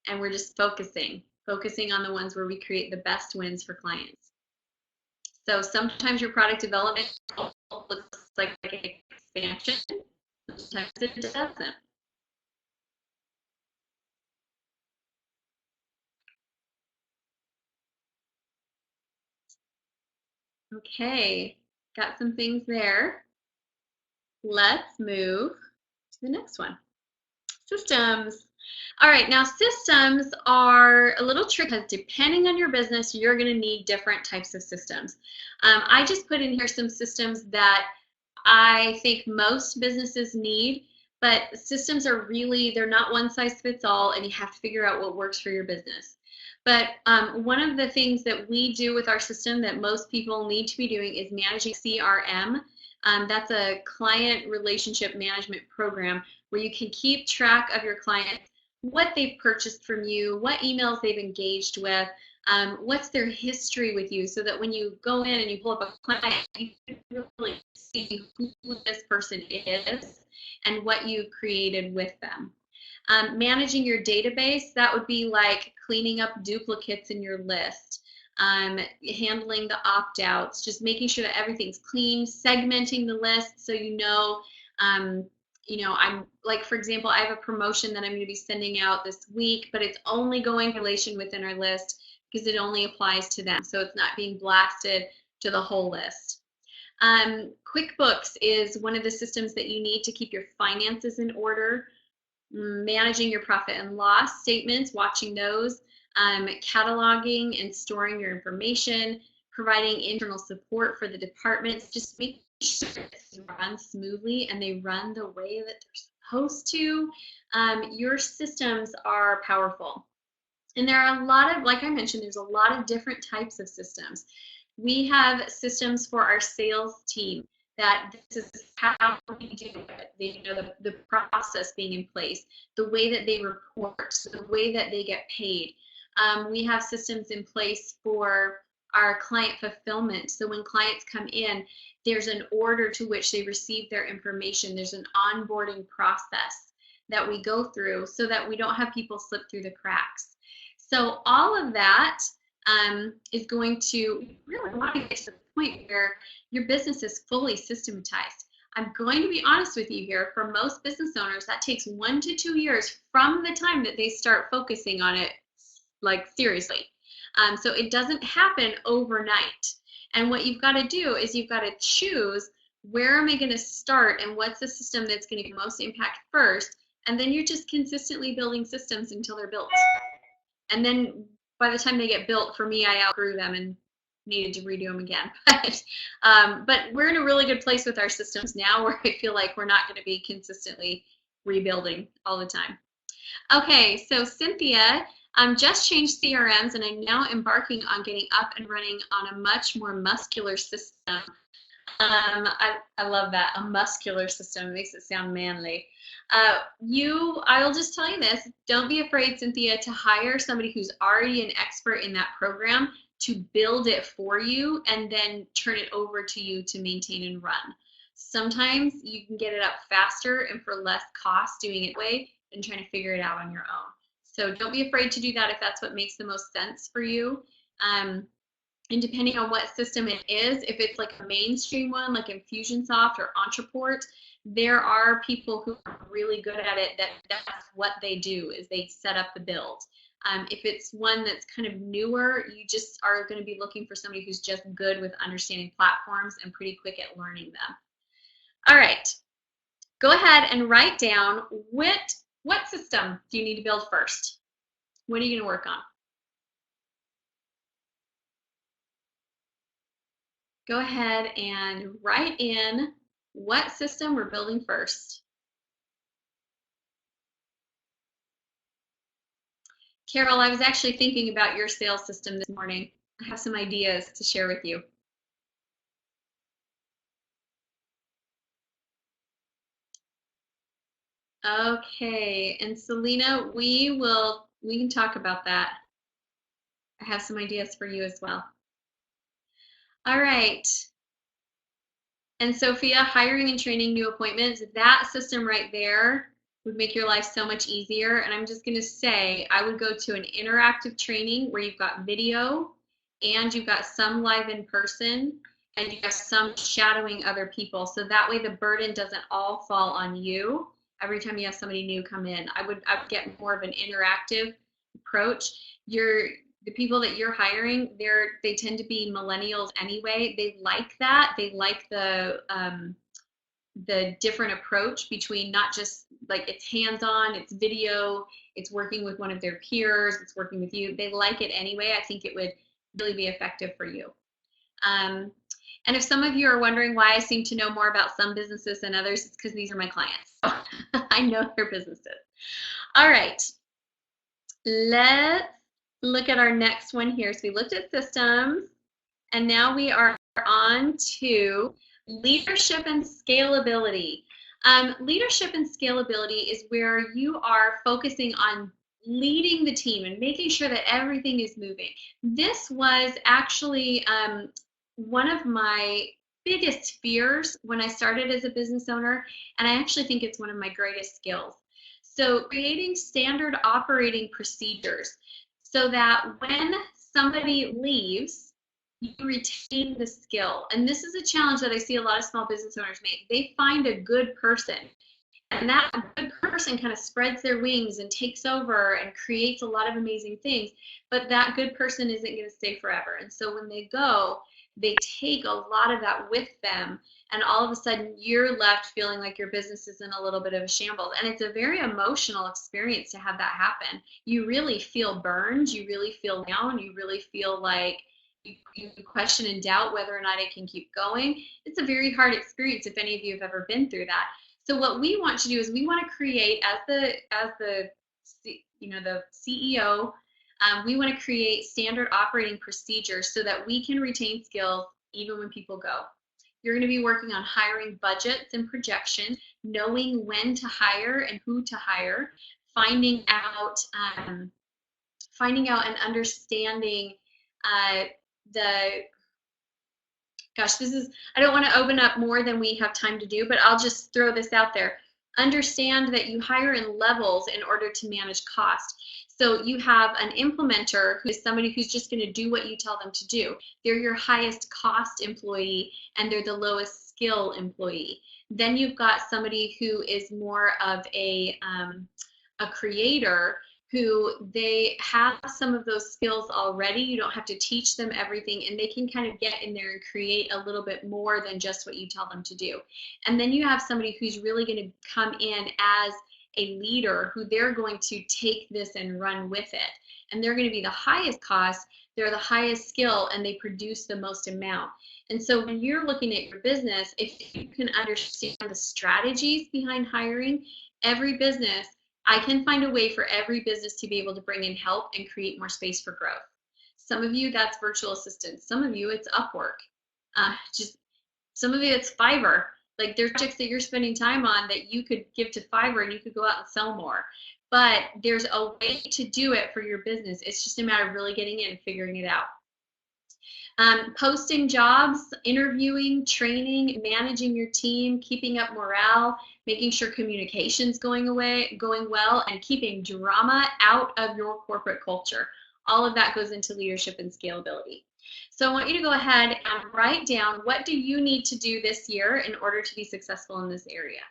And we're just focusing on the ones where we create the best wins for clients. So sometimes your product development looks like an expansion, sometimes it doesn't. Okay, got some things there. Let's move to the next one. Systems. All right, now systems are a little tricky because depending on your business, you're going to need different types of systems. I just put in here some systems that I think most businesses need, but systems are really, they're not one size fits all, and you have to figure out what works for your business. But one of the things that we do with our system that most people need to be doing is managing CRM. That's a client relationship management program where you can keep track of your clients, what they've purchased from you, what emails they've engaged with, what's their history with you, so that when you go in and you pull up a client, you can really see who this person is and what you've created with them. Managing your database, that would be like cleaning up duplicates in your list. Handling the opt-outs, just making sure that everything's clean, segmenting the list so you know, I'm like, for example, I have a promotion that I'm going to be sending out this week, but it's only going relation within our list because it only applies to them. So it's not being blasted to the whole list. QuickBooks is one of the systems that you need to keep your finances in order. Managing your profit and loss statements, watching those. Cataloging and storing your information, providing internal support for the departments, just making sure they run smoothly and they run the way that they're supposed to. Your systems are powerful. And there are a lot of, like I mentioned, there's a lot of different types of systems. We have systems for our sales team that this is how we do it. They the process being in place, the way that they report, the way that they get paid. We have systems in place for our client fulfillment. So when clients come in, there's an order to which they receive their information. There's an onboarding process that we go through so that we don't have people slip through the cracks. So all of that is going to really want to get to the point where your business is fully systematized. I'm going to be honest with you here. For most business owners, that takes 1 to 2 years from the time that they start focusing on it, like seriously. So it doesn't happen overnight. And what you've got to do is you've got to choose where am I going to start and what's the system that's going to get most impact first? And then you're just consistently building systems until they're built. And then by the time they get built, for me, I outgrew them and needed to redo them again. But we're in a really good place with our systems now where I feel like we're not going to be consistently rebuilding all the time. Okay, so Cynthia just changed CRMs and I'm now embarking on getting up and running on a much more muscular system. I love that, a muscular system. It makes it sound manly. I'll just tell you this, don't be afraid, Cynthia, to hire somebody who's already an expert in that program to build it for you and then turn it over to you to maintain and run. Sometimes you can get it up faster and for less cost doing it that way than trying to figure it out on your own. So don't be afraid to do that if that's what makes the most sense for you. And depending on what system it is, if it's like a mainstream one like Infusionsoft or Ontraport, there are people who are really good at it that's what they do is they set up the build. If it's one that's kind of newer, you just are going to be looking for somebody who's just good with understanding platforms and pretty quick at learning them. All right, go ahead and write down what system do you need to build first? What are you going to work on? Go ahead and write in what system we're building first. Carol, I was actually thinking about your sales system this morning. I have some ideas to share with you. Okay, and Selena, we can talk about that. I have some ideas for you as well. All right. And Sophia, hiring and training new appointments, that system right there would make your life so much easier. And I'm just going to say, I would go to an interactive training where you've got video and you've got some live in person and you've got some shadowing other people. So that way the burden doesn't all fall on you every time you have somebody new come in. I would get more of an interactive approach. The people that you're hiring, they tend to be millennials anyway. They like that. They like the different approach between not just like it's hands-on, it's video, it's working with one of their peers, it's working with you. They like it anyway. I think it would really be effective for you. And if some of you are wondering why I seem to know more about some businesses than others, it's because these are my clients. So I know their businesses. All right, let's look at our next one here. So we looked at systems, and now we are on to leadership and scalability. Leadership and scalability is where you are focusing on leading the team and making sure that everything is moving. This was actually one of my biggest fears when I started as a business owner, and I actually think it's one of my greatest skills. So creating standard operating procedures so that when somebody leaves, you retain the skill. And this is a challenge that I see a lot of small business owners make. They find a good person, and that good person kind of spreads their wings and takes over and creates a lot of amazing things, but that good person isn't going to stay forever. And so when they go, they take a lot of that with them, and all of a sudden you're left feeling like your business is in a little bit of a shambles. And it's a very emotional experience to have that happen. You really feel burned, you really feel down, you really feel like you question and doubt whether or not it can keep going. It's a very hard experience if any of you have ever been through that. So what we want to do is we want to create, as the CEO, we want to create standard operating procedures so that we can retain skills even when people go. You're going to be working on hiring budgets and projections, knowing when to hire and who to hire, finding out and understanding I don't want to open up more than we have time to do, but I'll just throw this out there. Understand that you hire in levels in order to manage cost. So you have an implementer who is somebody who's just going to do what you tell them to do. They're your highest cost employee and they're the lowest skill employee. Then you've got somebody who is more of a creator who they have some of those skills already. You don't have to teach them everything, and they can kind of get in there and create a little bit more than just what you tell them to do. And then you have somebody who's really going to come in as a leader, who they're going to take this and run with it. And they're going to be the highest cost, they're the highest skill, and they produce the most amount. And so when you're looking at your business, if you can understand the strategies behind hiring, every business, I can find a way for every business to be able to bring in help and create more space for growth. Some of you, that's virtual assistants. Some of you, it's Upwork. Just some of you, it's Fiverr. Like, there's projects that you're spending time on that you could give to Fiverr and you could go out and sell more. But there's a way to do it for your business. It's just a matter of really getting in and figuring it out. Posting jobs, interviewing, training, managing your team, keeping up morale, making sure communication's going well, and keeping drama out of your corporate culture. All of that goes into leadership and scalability. So I want you to go ahead and write down, what do you need to do this year in order to be successful in this area?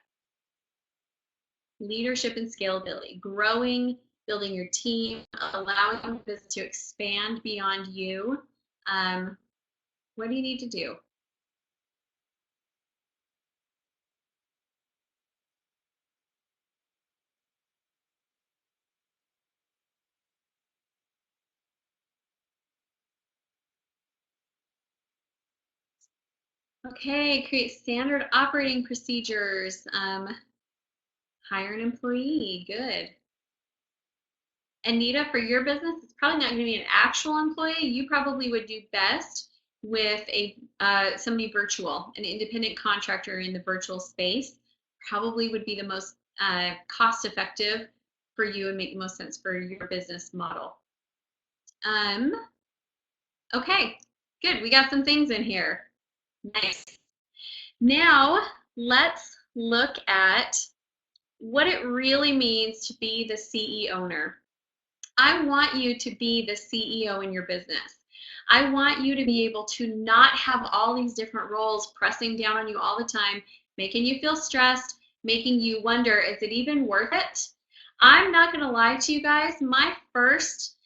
Leadership and scalability, growing, building your team, allowing the business to expand beyond you. What do you need to do? Okay, create standard operating procedures. Hire an employee. Good. Anita, for your business, it's probably not going to be an actual employee. You probably would do best with a somebody virtual, an independent contractor in the virtual space. Probably would be the most cost-effective for you and make the most sense for your business model. Okay, good. We got some things in here. Nice. Now let's look at what it really means to be the CEO owner. I want you to be the CEO in your business. I want you to be able to not have all these different roles pressing down on you all the time, making you feel stressed, making you wonder, is it even worth it? I'm not going to lie to you guys. My first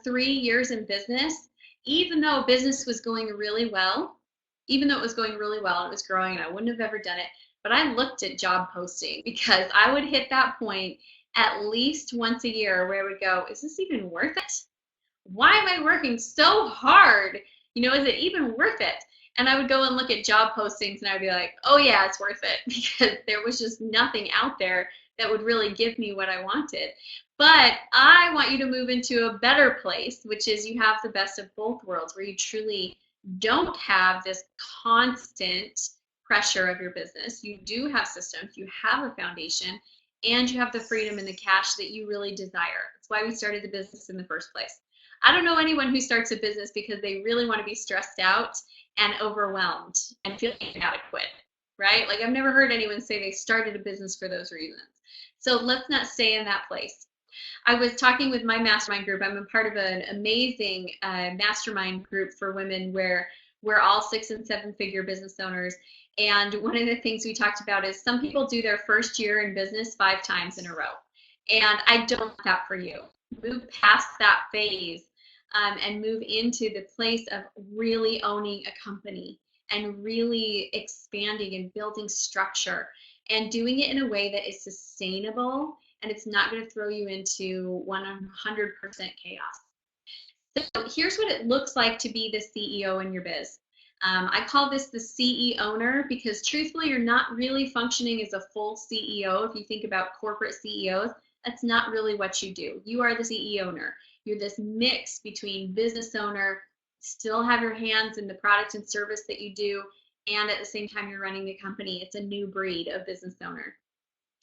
3 years in business, even though business was going really well, even though it was going really well, it was growing, and I wouldn't have ever done it, but I looked at job posting because I would hit that point at least once a year where I would go, is this even worth it? Why am I working so hard? You know, is it even worth it? And I would go and look at job postings and I'd be like, oh yeah, it's worth it, because there was just nothing out there that would really give me what I wanted. But I want you to move into a better place, which is you have the best of both worlds, where you truly don't have this constant pressure of your business. You do have systems, you have a foundation, and you have the freedom and the cash that you really desire. That's why we started the business in the first place. I don't know anyone who starts a business because they really want to be stressed out and overwhelmed and feeling inadequate, right? Like, I've never heard anyone say they started a business for those reasons. So let's not stay in that place. I was talking with my mastermind group. I'm a part of an amazing mastermind group for women where we're all 6- and 7-figure business owners. And one of the things we talked about is some people do their first year in business 5 times in a row. And I don't want that for you. Move past that phase and move into the place of really owning a company and really expanding and building structure and doing it in a way that is sustainable, and it's not going to throw you into 100% chaos. So here's what it looks like to be the CEO in your biz. I call this the CEO owner because truthfully, you're not really functioning as a full CEO. If you think about corporate CEOs, that's not really what you do. You are the CEO owner. You're this mix between business owner, still have your hands in the product and service that you do, and at the same time you're running the company. It's a new breed of business owner.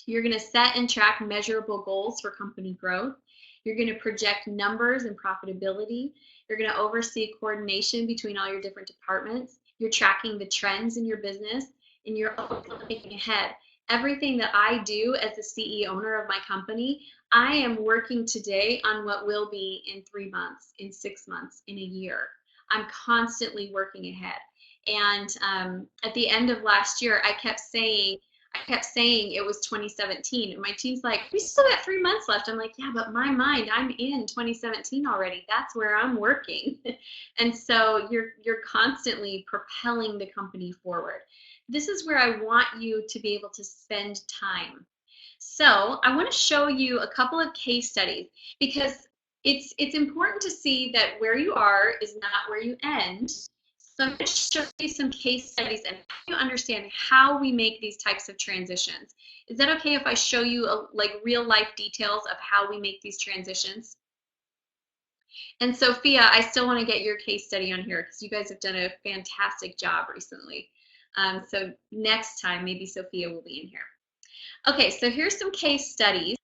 You're going to set and track measurable goals for company growth. You're going to project numbers and profitability. You're going to oversee coordination between all your different departments. You're tracking the trends in your business, and you're looking ahead. Everything that I do as the CEO owner of my company, I am working today on what will be in 3 months, in 6 months, in a year. I'm constantly working ahead. And at the end of last year, I kept saying, I kept saying it was 2017, and my team's like, we still got 3 months left. I'm like, yeah, but my mind, I'm in 2017 already. That's where I'm working. And so you're constantly propelling the company forward. This is where I want you to be able to spend time. So I want to show you a couple of case studies, because it's important to see that where you are is not where you end. So I'm going to show you some case studies and help you understand how we make these types of transitions. Is that okay if I show you like real life details of how we make these transitions? And Sophia, I still want to get your case study on here because you guys have done a fantastic job recently. So next time, maybe Sophia will be in here. Okay, so here's some case studies.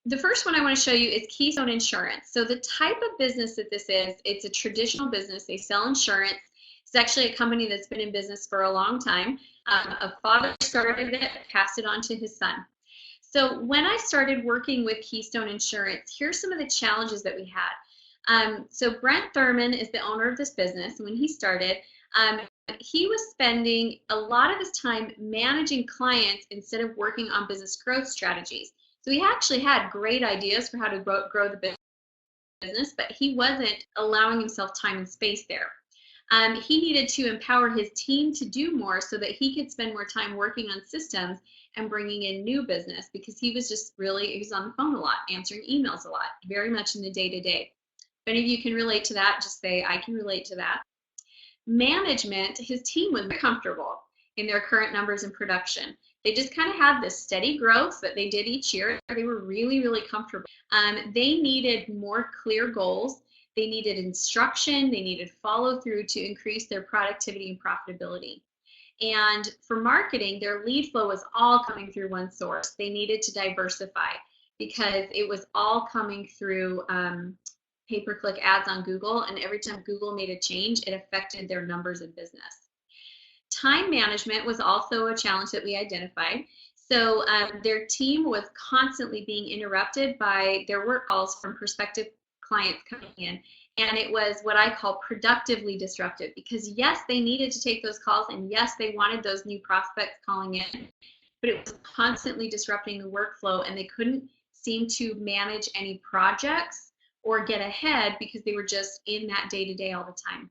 The first one I want to show you is Keystone Insurance. So the type of business that this is, it's a traditional business. They sell insurance. It's actually a company that's been in business for a long time. A father started it, passed it on to his son. So when I started working with Keystone Insurance, here's some of the challenges that we had. So Brent Thurman is the owner of this business. When he started, he was spending a lot of his time managing clients instead of working on business growth strategies. So he actually had great ideas for how to grow the business, but he wasn't allowing himself time and space there. He needed to empower his team to do more so that he could spend more time working on systems and bringing in new business, because he was just really, he was on the phone a lot, answering emails a lot, very much in the day-to-day. If any of you can relate to that, just say, I can relate to that. Management, his team was very comfortable in their current numbers in production. They just kind of had this steady growth that they did each year. They were really, really comfortable. They needed more clear goals. They needed instruction. They needed follow through to increase their productivity and profitability. And for marketing, their lead flow was all coming through one source. They needed to diversify because it was all coming through pay-per-click ads on Google, and every time Google made a change, it affected their numbers in business. Time management was also a challenge that we identified. So their team was constantly being interrupted by their work calls from prospective clients coming in, and it was what I call productively disruptive, because yes, they needed to take those calls, and yes, they wanted those new prospects calling in, but it was constantly disrupting the workflow, and they couldn't seem to manage any projects or get ahead because they were just in that day-to-day all the time.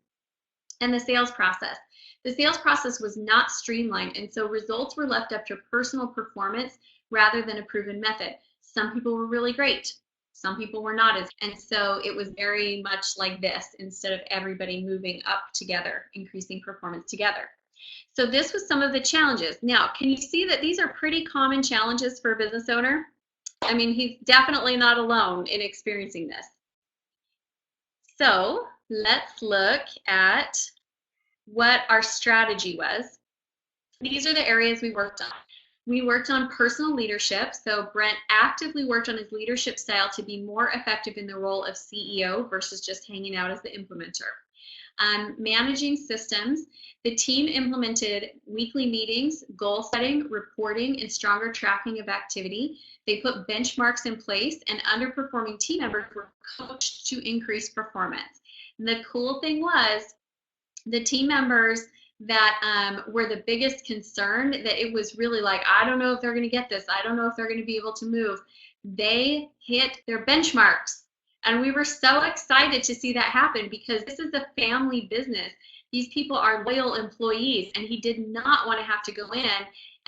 And the sales process. The sales process was not streamlined, and so results were left up to personal performance rather than a proven method. Some people were really great. Some people were not as, and so it was very much like this instead of everybody moving up together, increasing performance together. So this was some of the challenges. Now, can you see that these are pretty common challenges for a business owner? I mean, he's definitely not alone in experiencing this. So let's look at what our strategy was. These are the areas we worked on. We worked on personal leadership. So Brent actively worked on his leadership style to be more effective in the role of CEO versus just hanging out as the implementer. Managing systems, the team implemented weekly meetings, goal setting, reporting, and stronger tracking of activity. They put benchmarks in place, and underperforming team members were coached to increase performance. And the cool thing was, the team members that were the biggest concern, that it was really like, I don't know if they're going to get this, I don't know if they're going to be able to move, they hit their benchmarks. And we were so excited to see that happen, because this is a family business. These people are loyal employees, and he did not want to have to go in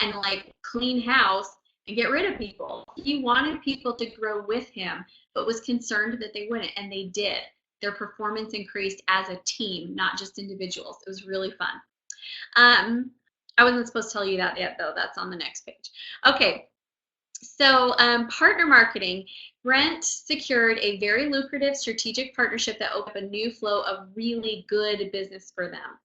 and like clean house and get rid of people. He wanted people to grow with him, but was concerned that they wouldn't, and they did. Their performance increased as a team, not just individuals. It was really fun. I wasn't supposed to tell you that yet, though. That's on the next page. Okay, so partner marketing. Brent secured a very lucrative strategic partnership that opened up a new flow of really good business for them.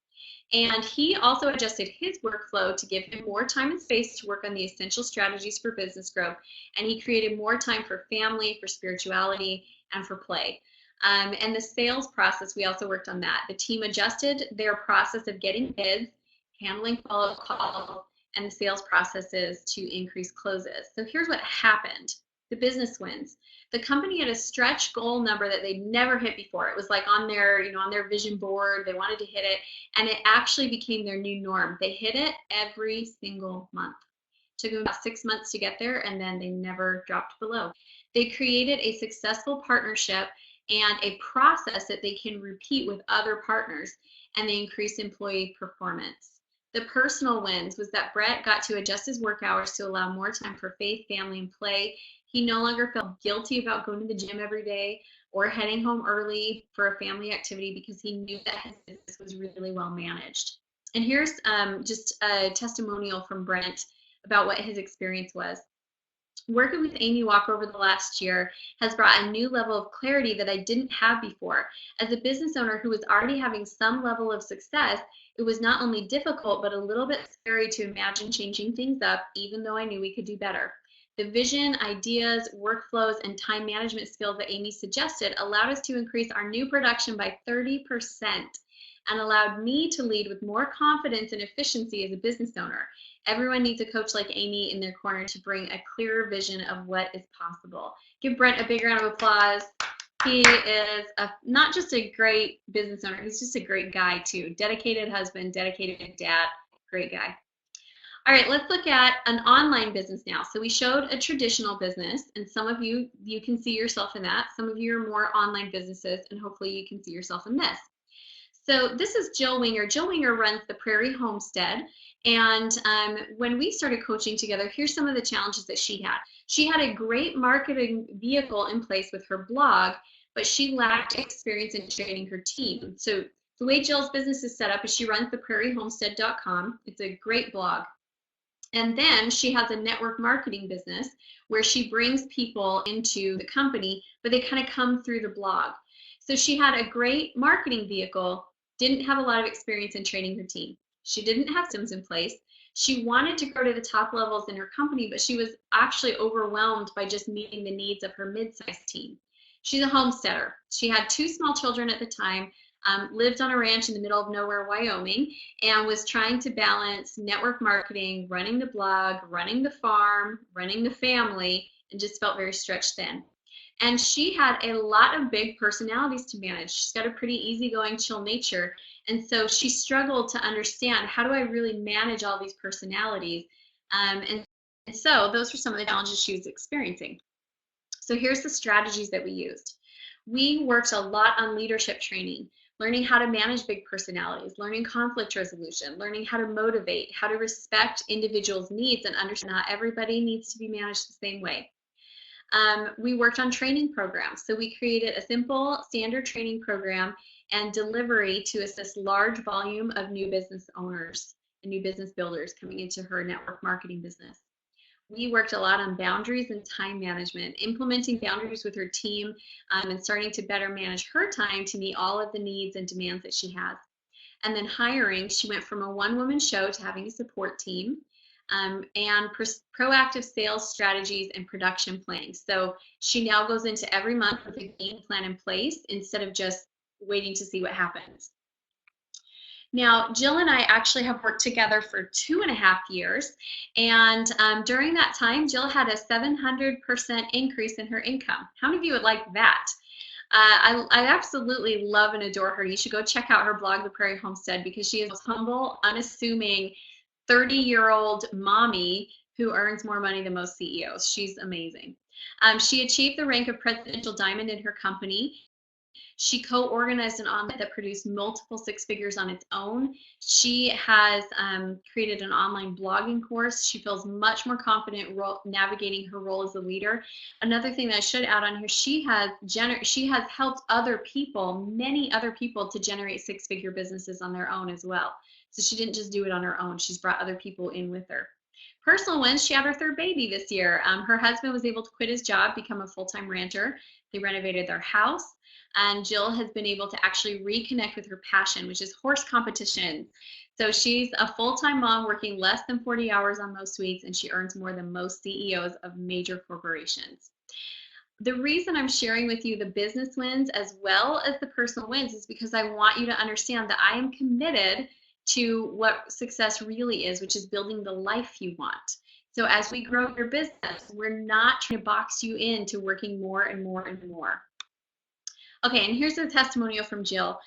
And he also adjusted his workflow to give him more time and space to work on the essential strategies for business growth. And he created more time for family, for spirituality, and for play. And the sales process, we also worked on that. The team adjusted their process of getting bids, handling follow-up calls, and the sales processes to increase closes. So here's what happened. The business wins. The company had a stretch goal number that they'd never hit before. It was like on their, on their vision board. They wanted to hit it, and it actually became their new norm. They hit it every single month. Took them about 6 months to get there, and then they never dropped below. They created a successful partnership and a process that they can repeat with other partners, and they increase employee performance. The personal wins was that Brett got to adjust his work hours to allow more time for faith, family, and play. He no longer felt guilty about going to the gym every day or heading home early for a family activity because he knew that his business was really well managed. And here's just a testimonial from Brent about what his experience was. Working with Amy Walker over the last year has brought a new level of clarity that I didn't have before. As a business owner who was already having some level of success, it was not only difficult, but a little bit scary to imagine changing things up, even though I knew we could do better. The vision, ideas, workflows, and time management skills that Amy suggested allowed us to increase our new production by 30% and allowed me to lead with more confidence and efficiency as a business owner. Everyone needs a coach like Amy in their corner to bring a clearer vision of what is possible. Give Brent a big round of applause. He is not just a great business owner, he's just a great guy too. Dedicated husband, dedicated dad, great guy. All right, let's look at an online business now. So we showed a traditional business, and some of you can see yourself in that. Some of you are more online businesses, and hopefully you can see yourself in this. So this is Jill Winger. Jill Winger runs the Prairie Homestead. And when we started coaching together, here's some of the challenges that she had. She had a great marketing vehicle in place with her blog, but she lacked experience in training her team. So the way Jill's business is set up is she runs the prairiehomestead.com. It's a great blog. And then she has a network marketing business where she brings people into the company, but they kind of come through the blog. So she had a great marketing vehicle, didn't have a lot of experience in training her team. She didn't have systems in place. She wanted to grow to the top levels in her company, but she was actually overwhelmed by just meeting the needs of her mid-sized team. She's a homesteader. She had 2 small children at the time, lived on a ranch in the middle of nowhere, Wyoming, and was trying to balance network marketing, running the blog, running the farm, running the family, and just felt very stretched thin. And she had a lot of big personalities to manage. She's got a pretty easygoing, chill nature. And so she struggled to understand, how do I really manage all these personalities? And so those were some of the challenges she was experiencing. So here's the strategies that we used. We worked a lot on leadership training, learning how to manage big personalities, learning conflict resolution, learning how to motivate, how to respect individuals' needs and understand not everybody needs to be managed the same way. We worked on training programs. So we created a simple standard training program and delivery to assist large volume of new business owners and new business builders coming into her network marketing business. We worked a lot on boundaries and time management, implementing boundaries with her team and starting to better manage her time to meet all of the needs and demands that she has. And then hiring, she went from a one-woman show to having a support team. And proactive sales strategies and production planning. So she now goes into every month with a game plan in place instead of just waiting to see what happens. Now, Jill and I actually have worked together for 2.5 years, and during that time, Jill had a 700% increase in her income. How many of you would like that? I absolutely love and adore her. You should go check out her blog, The Prairie Homestead, because she is humble, unassuming, 30-year-old mommy who earns more money than most CEOs. She's amazing. She achieved the rank of Presidential Diamond in her company. She co-organized an omelet that produced multiple 6 figures on its own. She has created an online blogging course. She feels much more confident navigating her role as a leader. Another thing that I should add on here, she has helped other people, many other people, to generate 6-figure businesses on their own as well. So she didn't just do it on her own. She's brought other people in with her. Personal wins, she had her 3rd baby this year. Her husband was able to quit his job, become a full-time rancher. They renovated their house. And Jill has been able to actually reconnect with her passion, which is horse competition. So she's a full-time mom working less than 40 hours on most weeks, and she earns more than most CEOs of major corporations. The reason I'm sharing with you the business wins as well as the personal wins is because I want you to understand that I am committed to what success really is, which is building the life you want. So as we grow your business, we're not trying to box you into working more and more and more. Okay, and here's a testimonial from Jill.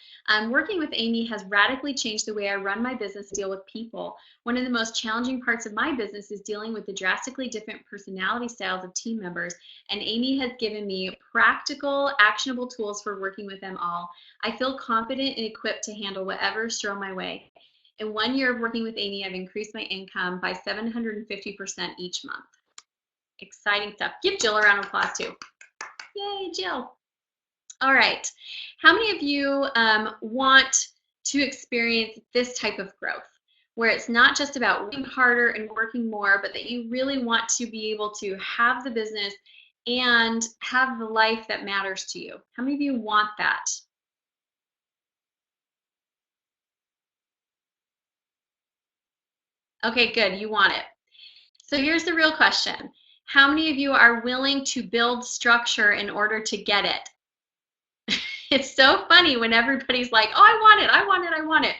Working with Amy has radically changed the way I run my business, deal with people. One of the most challenging parts of my business is dealing with the drastically different personality styles of team members, and Amy has given me practical, actionable tools for working with them all. I feel confident and equipped to handle whatever is thrown my way. In 1 year of working with Amy, I've increased my income by 750% each month. Exciting stuff. Give Jill a round of applause too. Yay, Jill. All right. How many of you want to experience this type of growth, where it's not just about working harder and working more, but that you really want to be able to have the business and have the life that matters to you? How many of you want that? Okay, good. You want it. So here's the real question. How many of you are willing to build structure in order to get it? It's so funny when everybody's like, oh, I want it, I want it, I want it.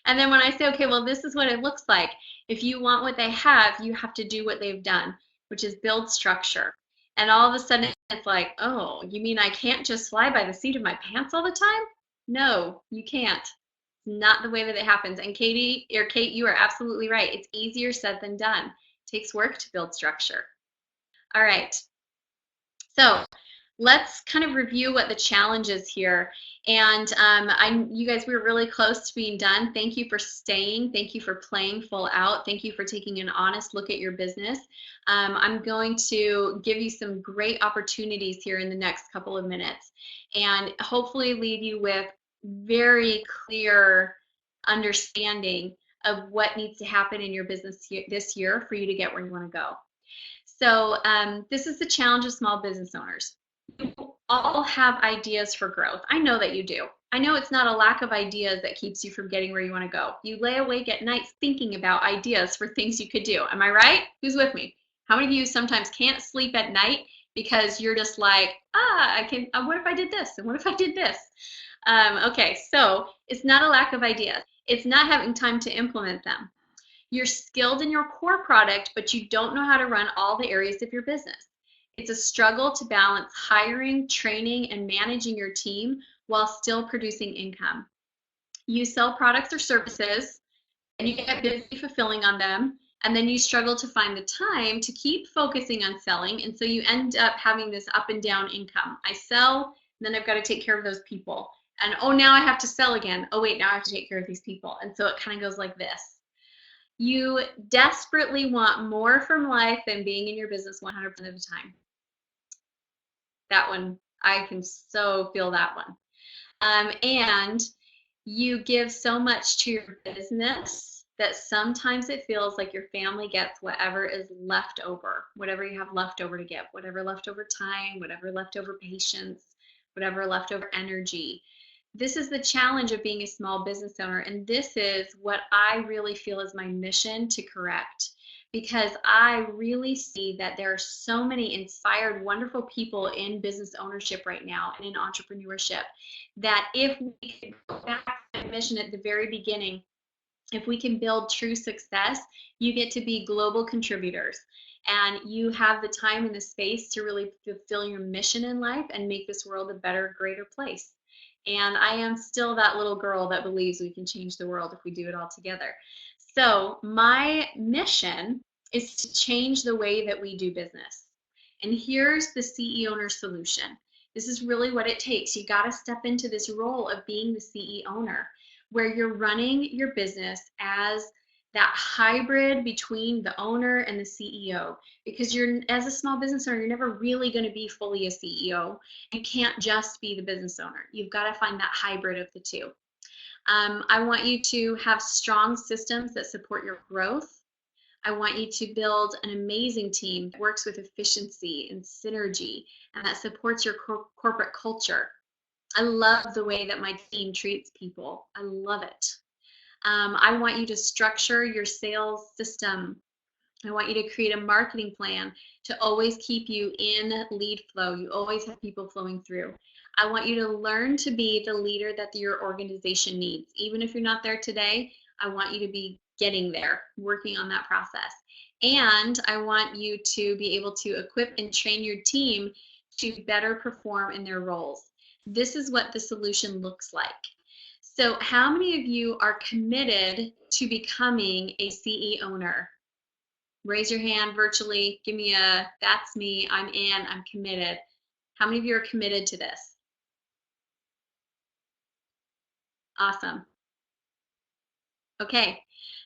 And then when I say, okay, well, this is what it looks like. If you want what they have, you have to do what they've done, which is build structure. And all of a sudden it's like, oh, you mean I can't just fly by the seat of my pants all the time? No, you can't. It's not the way that it happens. And Kate, you are absolutely right. It's easier said than done. It takes work to build structure. All right. So let's kind of review what the challenge is here. And you guys, we were really close to being done. Thank you for staying. Thank you for playing full out. Thank you for taking an honest look at your business. I'm going to give you some great opportunities here in the next couple of minutes and hopefully leave you with very clear understanding of what needs to happen in your business this year for you to get where you want to go. So this is the challenge of small business owners. You all have ideas for growth. I know that you do. I know it's not a lack of ideas that keeps you from getting where you want to go. You lay awake at night thinking about ideas for things you could do. Am I right? Who's with me? How many of you sometimes can't sleep at night because you're just like, what if I did this? And what if I did this? Okay, so it's not a lack of ideas. It's not having time to implement them. You're skilled in your core product, but you don't know how to run all the areas of your business. It's a struggle to balance hiring, training, and managing your team while still producing income. You sell products or services, and you get busy fulfilling on them, and then you struggle to find the time to keep focusing on selling, and so you end up having this up and down income. I sell, and then I've got to take care of those people. And oh, now I have to sell again. Oh, wait, now I have to take care of these people. And so it kind of goes like this. You desperately want more from life than being in your business 100% of the time. That one, I can so feel that one. And you give so much to your business that sometimes it feels like your family gets whatever is left over, whatever you have left over to give, whatever leftover time, whatever leftover patience, whatever leftover energy. This is the challenge of being a small business owner, and this is what I really feel is my mission to correct, because I really see that there are so many inspired, wonderful people in business ownership right now and in entrepreneurship that if we could go back to that mission at the very beginning, if we can build true success, you get to be global contributors and you have the time and the space to really fulfill your mission in life and make this world a better, greater place. And I am still that little girl that believes we can change the world if we do it all together. So my mission is to change the way that we do business. And here's the CE owner solution. This is really what it takes. You got to step into this role of being the CE owner, where you're running your business as that hybrid between the owner and the CEO, because you're, as a small business owner, you're never really going to be fully a CEO. You can't just be the business owner. You've got to find that hybrid of the two. I want you to have strong systems that support your growth. I want you to build an amazing team that works with efficiency and synergy and that supports your corporate culture. I love the way that my team treats people. I love it. I want you to structure your sales system. I want you to create a marketing plan to always keep you in lead flow. You always have people flowing through. I want you to learn to be the leader that your organization needs. Even if you're not there today, I want you to be getting there, working on that process. And I want you to be able to equip and train your team to better perform in their roles. this is what the solution looks like. So how many of you are committed to becoming a CE owner? Raise your hand virtually. Give me a, that's me, I'm in, I'm committed. How many of you are committed to this? Awesome. Okay.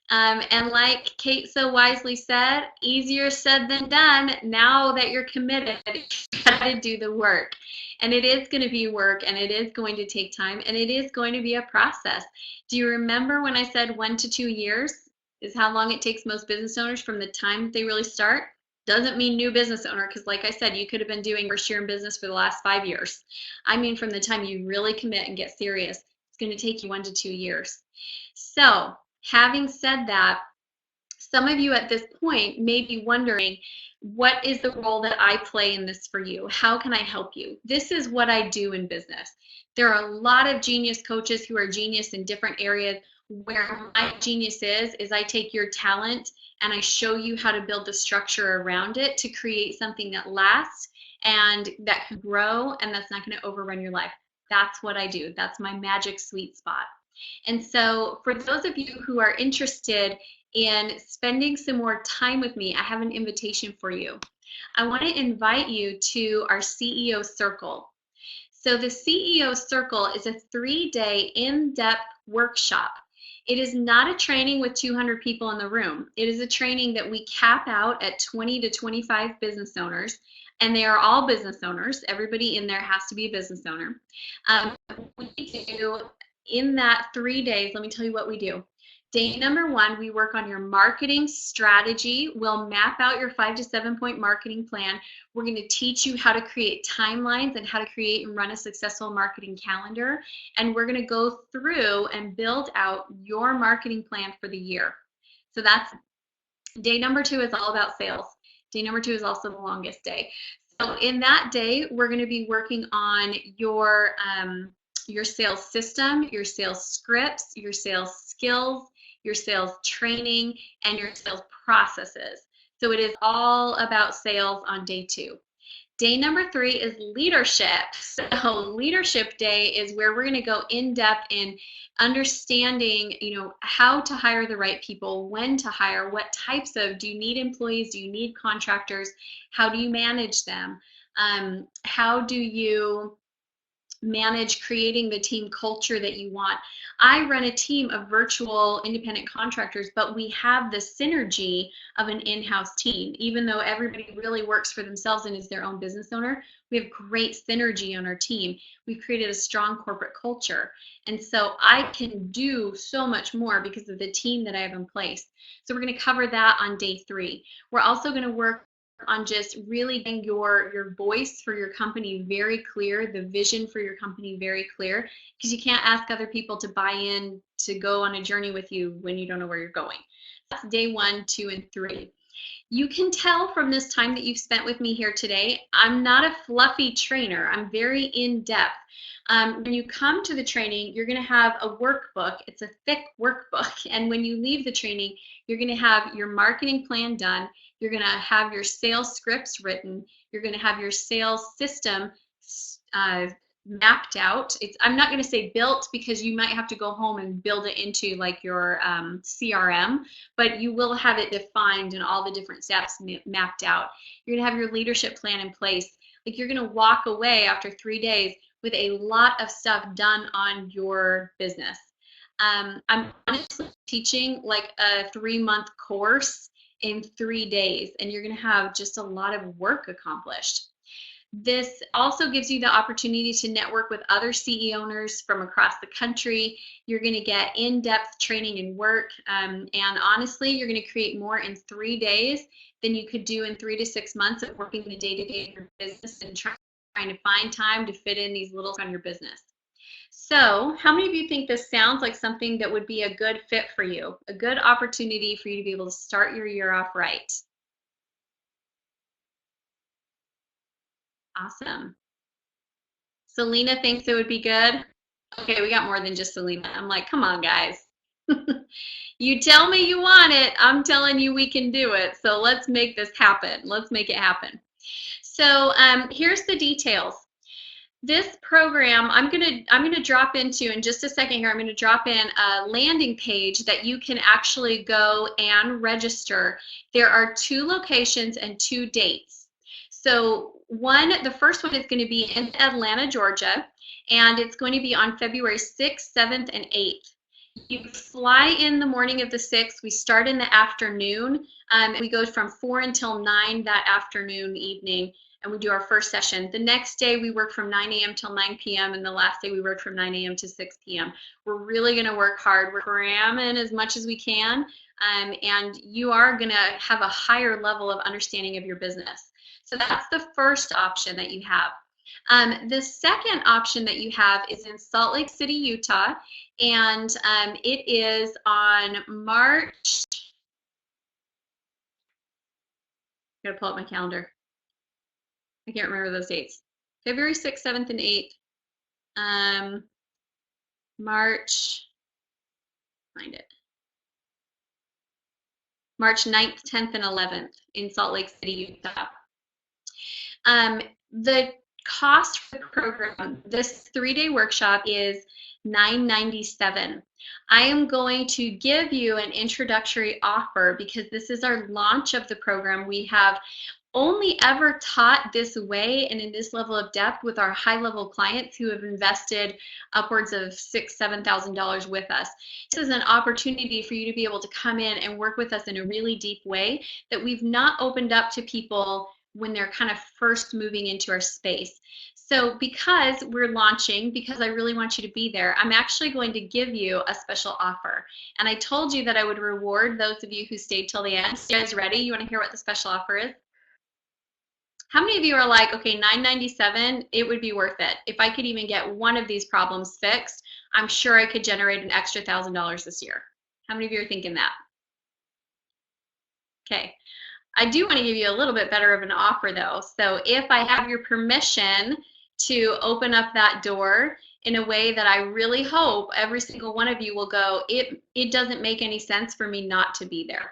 And like Kate so wisely said, easier said than done. Now that you're committed, you gotta do the work. And it is going to be work, and it is going to take time, and it is going to be a process. Do you remember when I said 1 to 2 years is how long it takes most business owners from the time that they really start? Doesn't mean new business owner, because like I said, you could have been doing first year in business for the last 5 years. I mean, from the time you really commit and get serious, it's going to take you 1 to 2 years. So having said that, some of you at this point may be wondering, what is the role that I play in this for you? How can I help you? This is what I do in business. There are a lot of genius coaches who are genius in different areas. Where my genius is I take your talent and I show you how to build the structure around it to create something that lasts and that can grow and that's not going to overrun your life. That's what I do. That's my magic sweet spot. And so for those of you who are interested in spending some more time with me, I have an invitation for you. I want to invite you to our CEO Circle. So the CEO Circle is a 3-day in-depth workshop. It is not a training with 200 people in the room. It is a training that we cap out at 20 to 25 business owners, and they are all business owners. Everybody in there has to be a business owner. We do in that 3 days, let me tell you what we do. Day number 1, we work on your marketing strategy. We'll map out your 5 to 7 point marketing plan. We're going to teach you how to create timelines and how to create and run a successful marketing calendar. And we're going to go through and build out your marketing plan for the year. So that's day number 2 is all about sales. Day number 2 is also the longest day. So in that day, we're going to be working on your sales system, your sales scripts, your sales skills, your sales training, and your sales processes. So it is all about sales on day 2. Day number 3 is leadership. So leadership day is where we're going to go in depth in understanding, how to hire the right people, when to hire, what types of, do you need employees, do you need contractors, how do you manage them, how do you manage creating the team culture that you want. I run a team of virtual independent contractors, but we have the synergy of an in-house team. Even though everybody really works for themselves and is their own business owner, we have great synergy on our team. We've created a strong corporate culture. And so I can do so much more because of the team that I have in place. So we're going to cover that on day 3. We're also going to work on just really getting your voice for your company very clear, the vision for your company very clear, because you can't ask other people to buy in to go on a journey with you when you don't know where you're going. That's day 1, 2, and 3. You can tell from this time that you've spent with me here today, I'm not a fluffy trainer. I'm very in-depth. When you come to the training, you're going to have a workbook. It's a thick workbook. And when you leave the training, you're going to have your marketing plan done. You're going to have your sales scripts written. You're going to have your sales system mapped out. I'm not going to say built because you might have to go home and build it into like your CRM, but you will have it defined and all the different steps mapped out. You're going to have your leadership plan in place. Like you're going to walk away after 3 days with a lot of stuff done on your business. I'm honestly teaching like a 3-month course in 3 days, and you're going to have just a lot of work accomplished. This also gives you the opportunity to network with other CE owners from across the country. You're going to get in-depth training and work, and honestly, you're going to create more in 3 days than you could do in 3 to 6 months of working the day-to-day of your business and trying to find time to fit in these little on your business. So how many of you think this sounds like something that would be a good fit for you, a good opportunity for you to be able to start your year off right? Awesome. Selena thinks it would be good. Okay, we got more than just Selena. I'm like, come on, guys. You tell me you want it, I'm telling you we can do it. So let's make this happen. Let's make it happen. So here's the details. This program, I'm gonna drop into in just a second here. I'm gonna drop in a landing page that you can actually go and register. There are 2 locations and 2 dates. So the first one is going to be in Atlanta, Georgia, and it's going to be on February 6th, 7th, and 8th. You fly in the morning of the 6th. We start in the afternoon. We go from 4 until 9 that afternoon, evening, and we do our first session. The next day, we work from 9 a.m. till 9 p.m., and the last day, we work from 9 a.m. to 6 p.m. We're really going to work hard. We're cramming as much as we can, and you are going to have a higher level of understanding of your business. So that's the first option that you have. The second option that you have is in Salt Lake City, Utah, and it is on March. I gotta pull up my calendar. I can't remember those dates. February 6th, 7th, and 8th. March, find it. March 9th, 10th, and 11th in Salt Lake City, Utah. The cost for the program, this 3-day workshop, is $997. I am going to give you an introductory offer because this is our launch of the program. We have only ever taught this way and in this level of depth with our high-level clients who have invested upwards of $6,000, $7,000 with us. This is an opportunity for you to be able to come in and work with us in a really deep way that we've not opened up to people when they're kind of first moving into our space. So because we're launching, because I really want you to be there, I'm actually going to give you a special offer. And I told you that I would reward those of you who stayed till the end. So you guys ready? You want to hear what the special offer is? How many of you are like, okay, $997, it would be worth it. If I could even get one of these problems fixed, I'm sure I could generate an extra $1,000 this year. How many of you are thinking that? Okay. I do want to give you a little bit better of an offer though. So if I have your permission to open up that door in a way that I really hope every single one of you will go, it doesn't make any sense for me not to be there.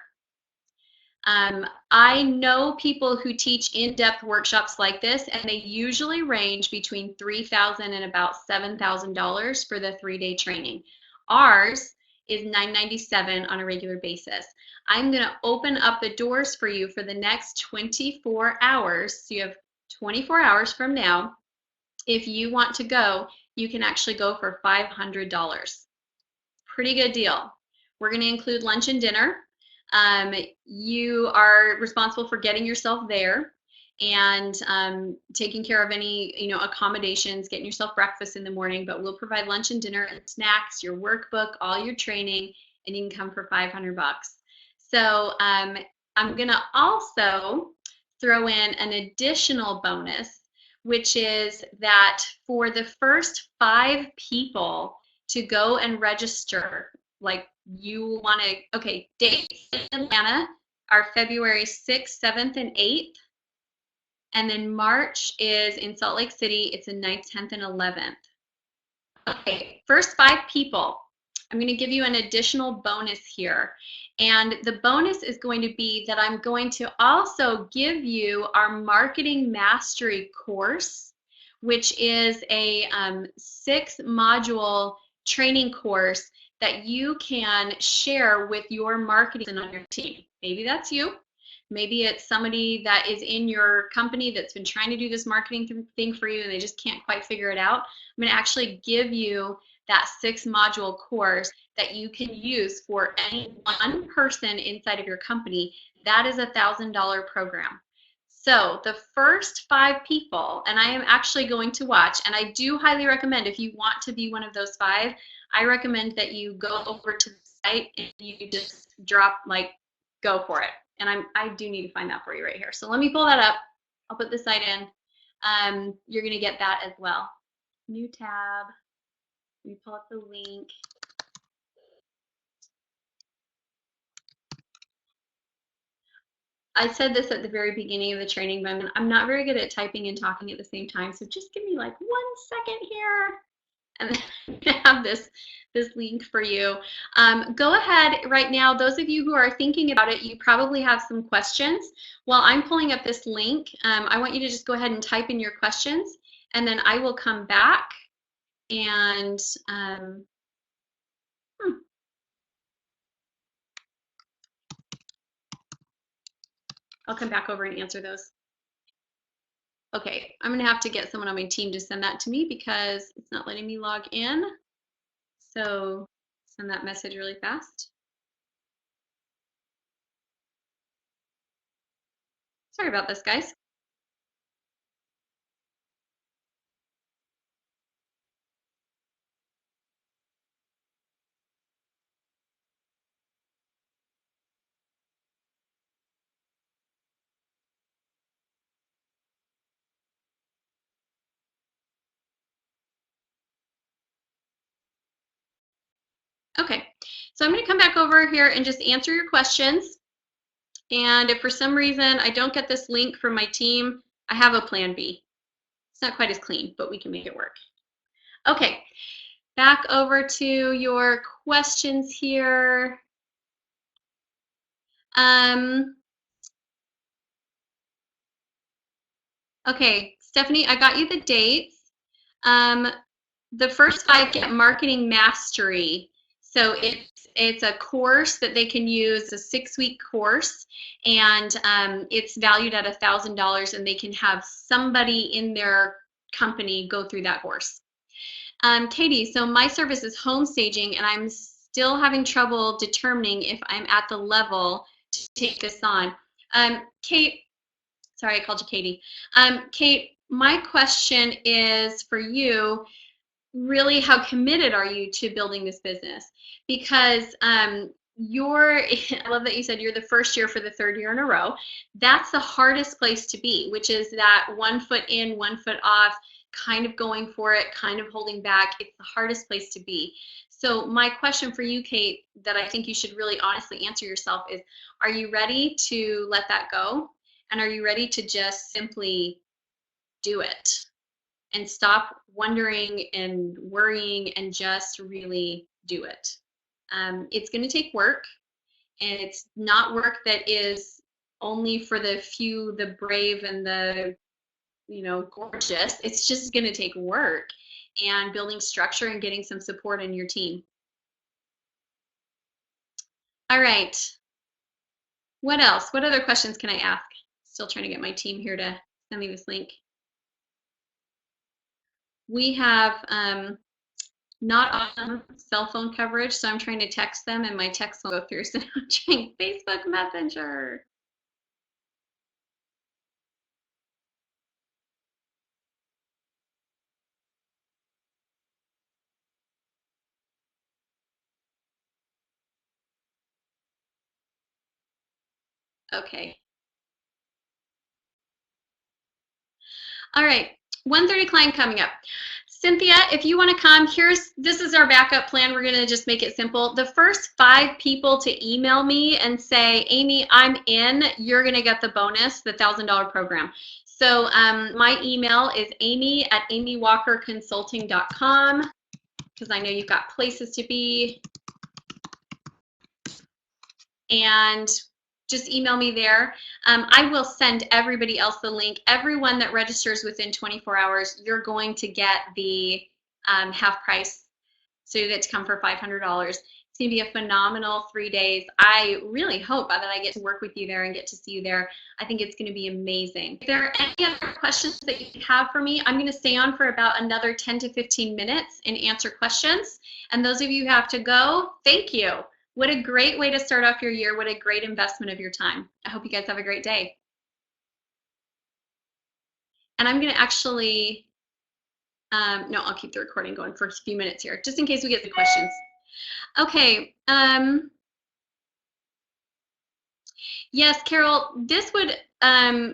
I know people who teach in-depth workshops like this, and they usually range between $3,000 and about $7,000 for the 3-day training. Ours is $997 on a regular basis. I'm going to open up the doors for you for the next 24 hours. So you have 24 hours from now. If you want to go, you can actually go for $500. Pretty good deal. We're going to include lunch and dinner. You are responsible for getting yourself there and taking care of any accommodations, getting yourself breakfast in the morning, but we'll provide lunch and dinner and snacks, your workbook, all your training, and you can come for $500. So I'm gonna also throw in an additional bonus, which is that for the first 5 people to go and register, like you want to, okay, dates in Atlanta are February 6th, 7th, and 8th. And then March is in Salt Lake City. It's in 9th, 10th, and 11th. Okay, first 5 people. I'm going to give you an additional bonus here. And the bonus is going to be that I'm going to also give you our Marketing Mastery course, which is a 6-module training course that you can share with your marketing on your team. Maybe that's you. Maybe it's somebody that is in your company that's been trying to do this marketing thing for you and they just can't quite figure it out. I'm going to actually give you that 6-module course that you can use for any one person inside of your company. That is a $1,000 program. So the first 5 people, and I am actually going to watch, and I do highly recommend if you want to be one of those 5, I recommend that you go over to the site and you just go for it. And I do need to find that for you right here. So let me pull that up. I'll put the site in. You're going to get that as well. New tab. Let me pull up the link. I said this at the very beginning of the training, but I'm not very good at typing and talking at the same time. So just give me like 1 second here. And then I have this link for you. Go ahead right now. Those of you who are thinking about it, you probably have some questions. While I'm pulling up this link, I want you to just go ahead and type in your questions. and then I will come back and I'll come back over and answer those. Okay, I'm gonna have to get someone on my team to send that to me because it's not letting me log in. So send that message really fast. Sorry about this, guys. Okay, so I'm going to come back over here and just answer your questions. And if for some reason I don't get this link from my team, I have a plan B. It's not quite as clean, but we can make it work. Okay, back over to your questions here. Okay, Stephanie, I got you the dates. The first 5 get Marketing Mastery. So it's a course that they can use, a 6-week course, and it's valued at $1,000, and they can have somebody in their company go through that course. Katie, so my service is home staging, and I'm still having trouble determining if I'm at the level to take this on. Kate, sorry, I called you Katie. Kate, my question is for you, really, how committed are you to building this business? Because I love that you said you're the first year for the 3rd year in a row. That's the hardest place to be, which is that 1 foot in, 1 foot off, kind of going for it, kind of holding back. It's the hardest place to be. So my question for you, Kate, that I think you should really honestly answer yourself is, are you ready to let that go? And are you ready to just simply do it and stop wondering and worrying and just really do it? It's going to take work, and it's not work that is only for the few, the brave and the, gorgeous. It's just going to take work and building structure and getting some support in your team. All right. What else? What other questions can I ask? Still trying to get my team here to send me this link. We have not awesome cell phone coverage, so I'm trying to text them, and my text will go through. So I'm trying Facebook Messenger. Okay. All right. 1:30 client coming up. Cynthia, if you want to come, this is our backup plan. We're going to just make it simple. The first 5 people to email me and say, Amy, I'm in, you're going to get the bonus, the $1,000 program. So my email is amy@amywalkerconsulting.com, because I know you've got places to be. And just email me there. I will send everybody else the link. Everyone that registers within 24 hours, you're going to get the half price. So you get to come for $500. It's going to be a phenomenal 3 days. I really hope that I get to work with you there and get to see you there. I think it's going to be amazing. If there are any other questions that you have for me, I'm going to stay on for about another 10 to 15 minutes and answer questions. And those of you who have to go, thank you. What a great way to start off your year. What a great investment of your time. I hope you guys have a great day. And I'm going to actually, no, I'll keep the recording going for a few minutes here, just in case we get the questions. Okay. Yes, Carol, this would,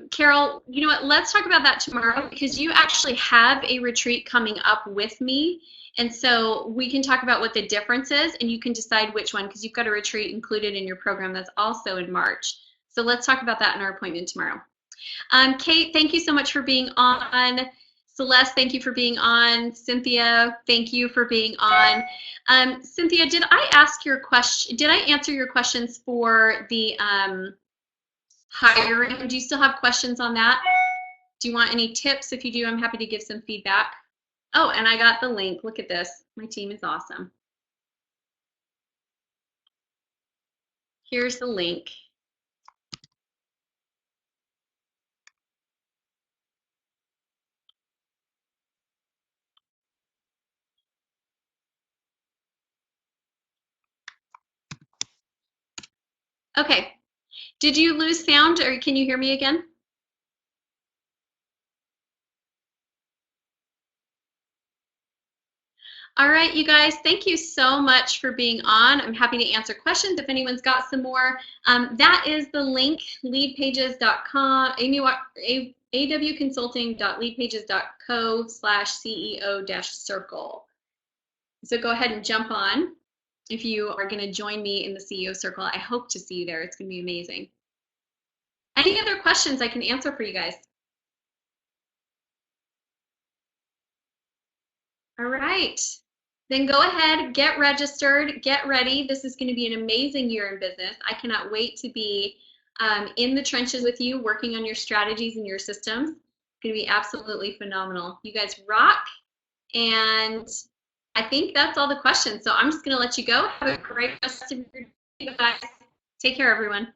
Carol, you know what, let's talk about that tomorrow, because you actually have a retreat coming up with me. And so we can talk about what the difference is, and you can decide which one, because you've got a retreat included in your program that's also in March. So let's talk about that in our appointment tomorrow. Kate, thank you so much for being on. Celeste, thank you for being on. Cynthia, thank you for being on. Cynthia, did I answer your questions for the hiring? Do you still have questions on that? Do you want any tips? If you do, I'm happy to give some feedback. Oh, and I got the link. Look at this. My team is awesome. Here's the link. Okay. Did you lose sound, or can you hear me again? All right, you guys, thank you so much for being on. I'm happy to answer questions if anyone's got some more. That is the link, leadpages.com, awconsulting.leadpages.co/CEO-circle. So go ahead and jump on if you are going to join me in the CEO circle. I hope to see you there. It's going to be amazing. Any other questions I can answer for you guys? All right. Then go ahead, get registered, get ready. This is going to be an amazing year in business. I cannot wait to be in the trenches with you, working on your strategies and your systems. It's going to be absolutely phenomenal. You guys rock. And I think that's all the questions. So I'm just going to let you go. Have a great rest of your day, guys. Take care, everyone.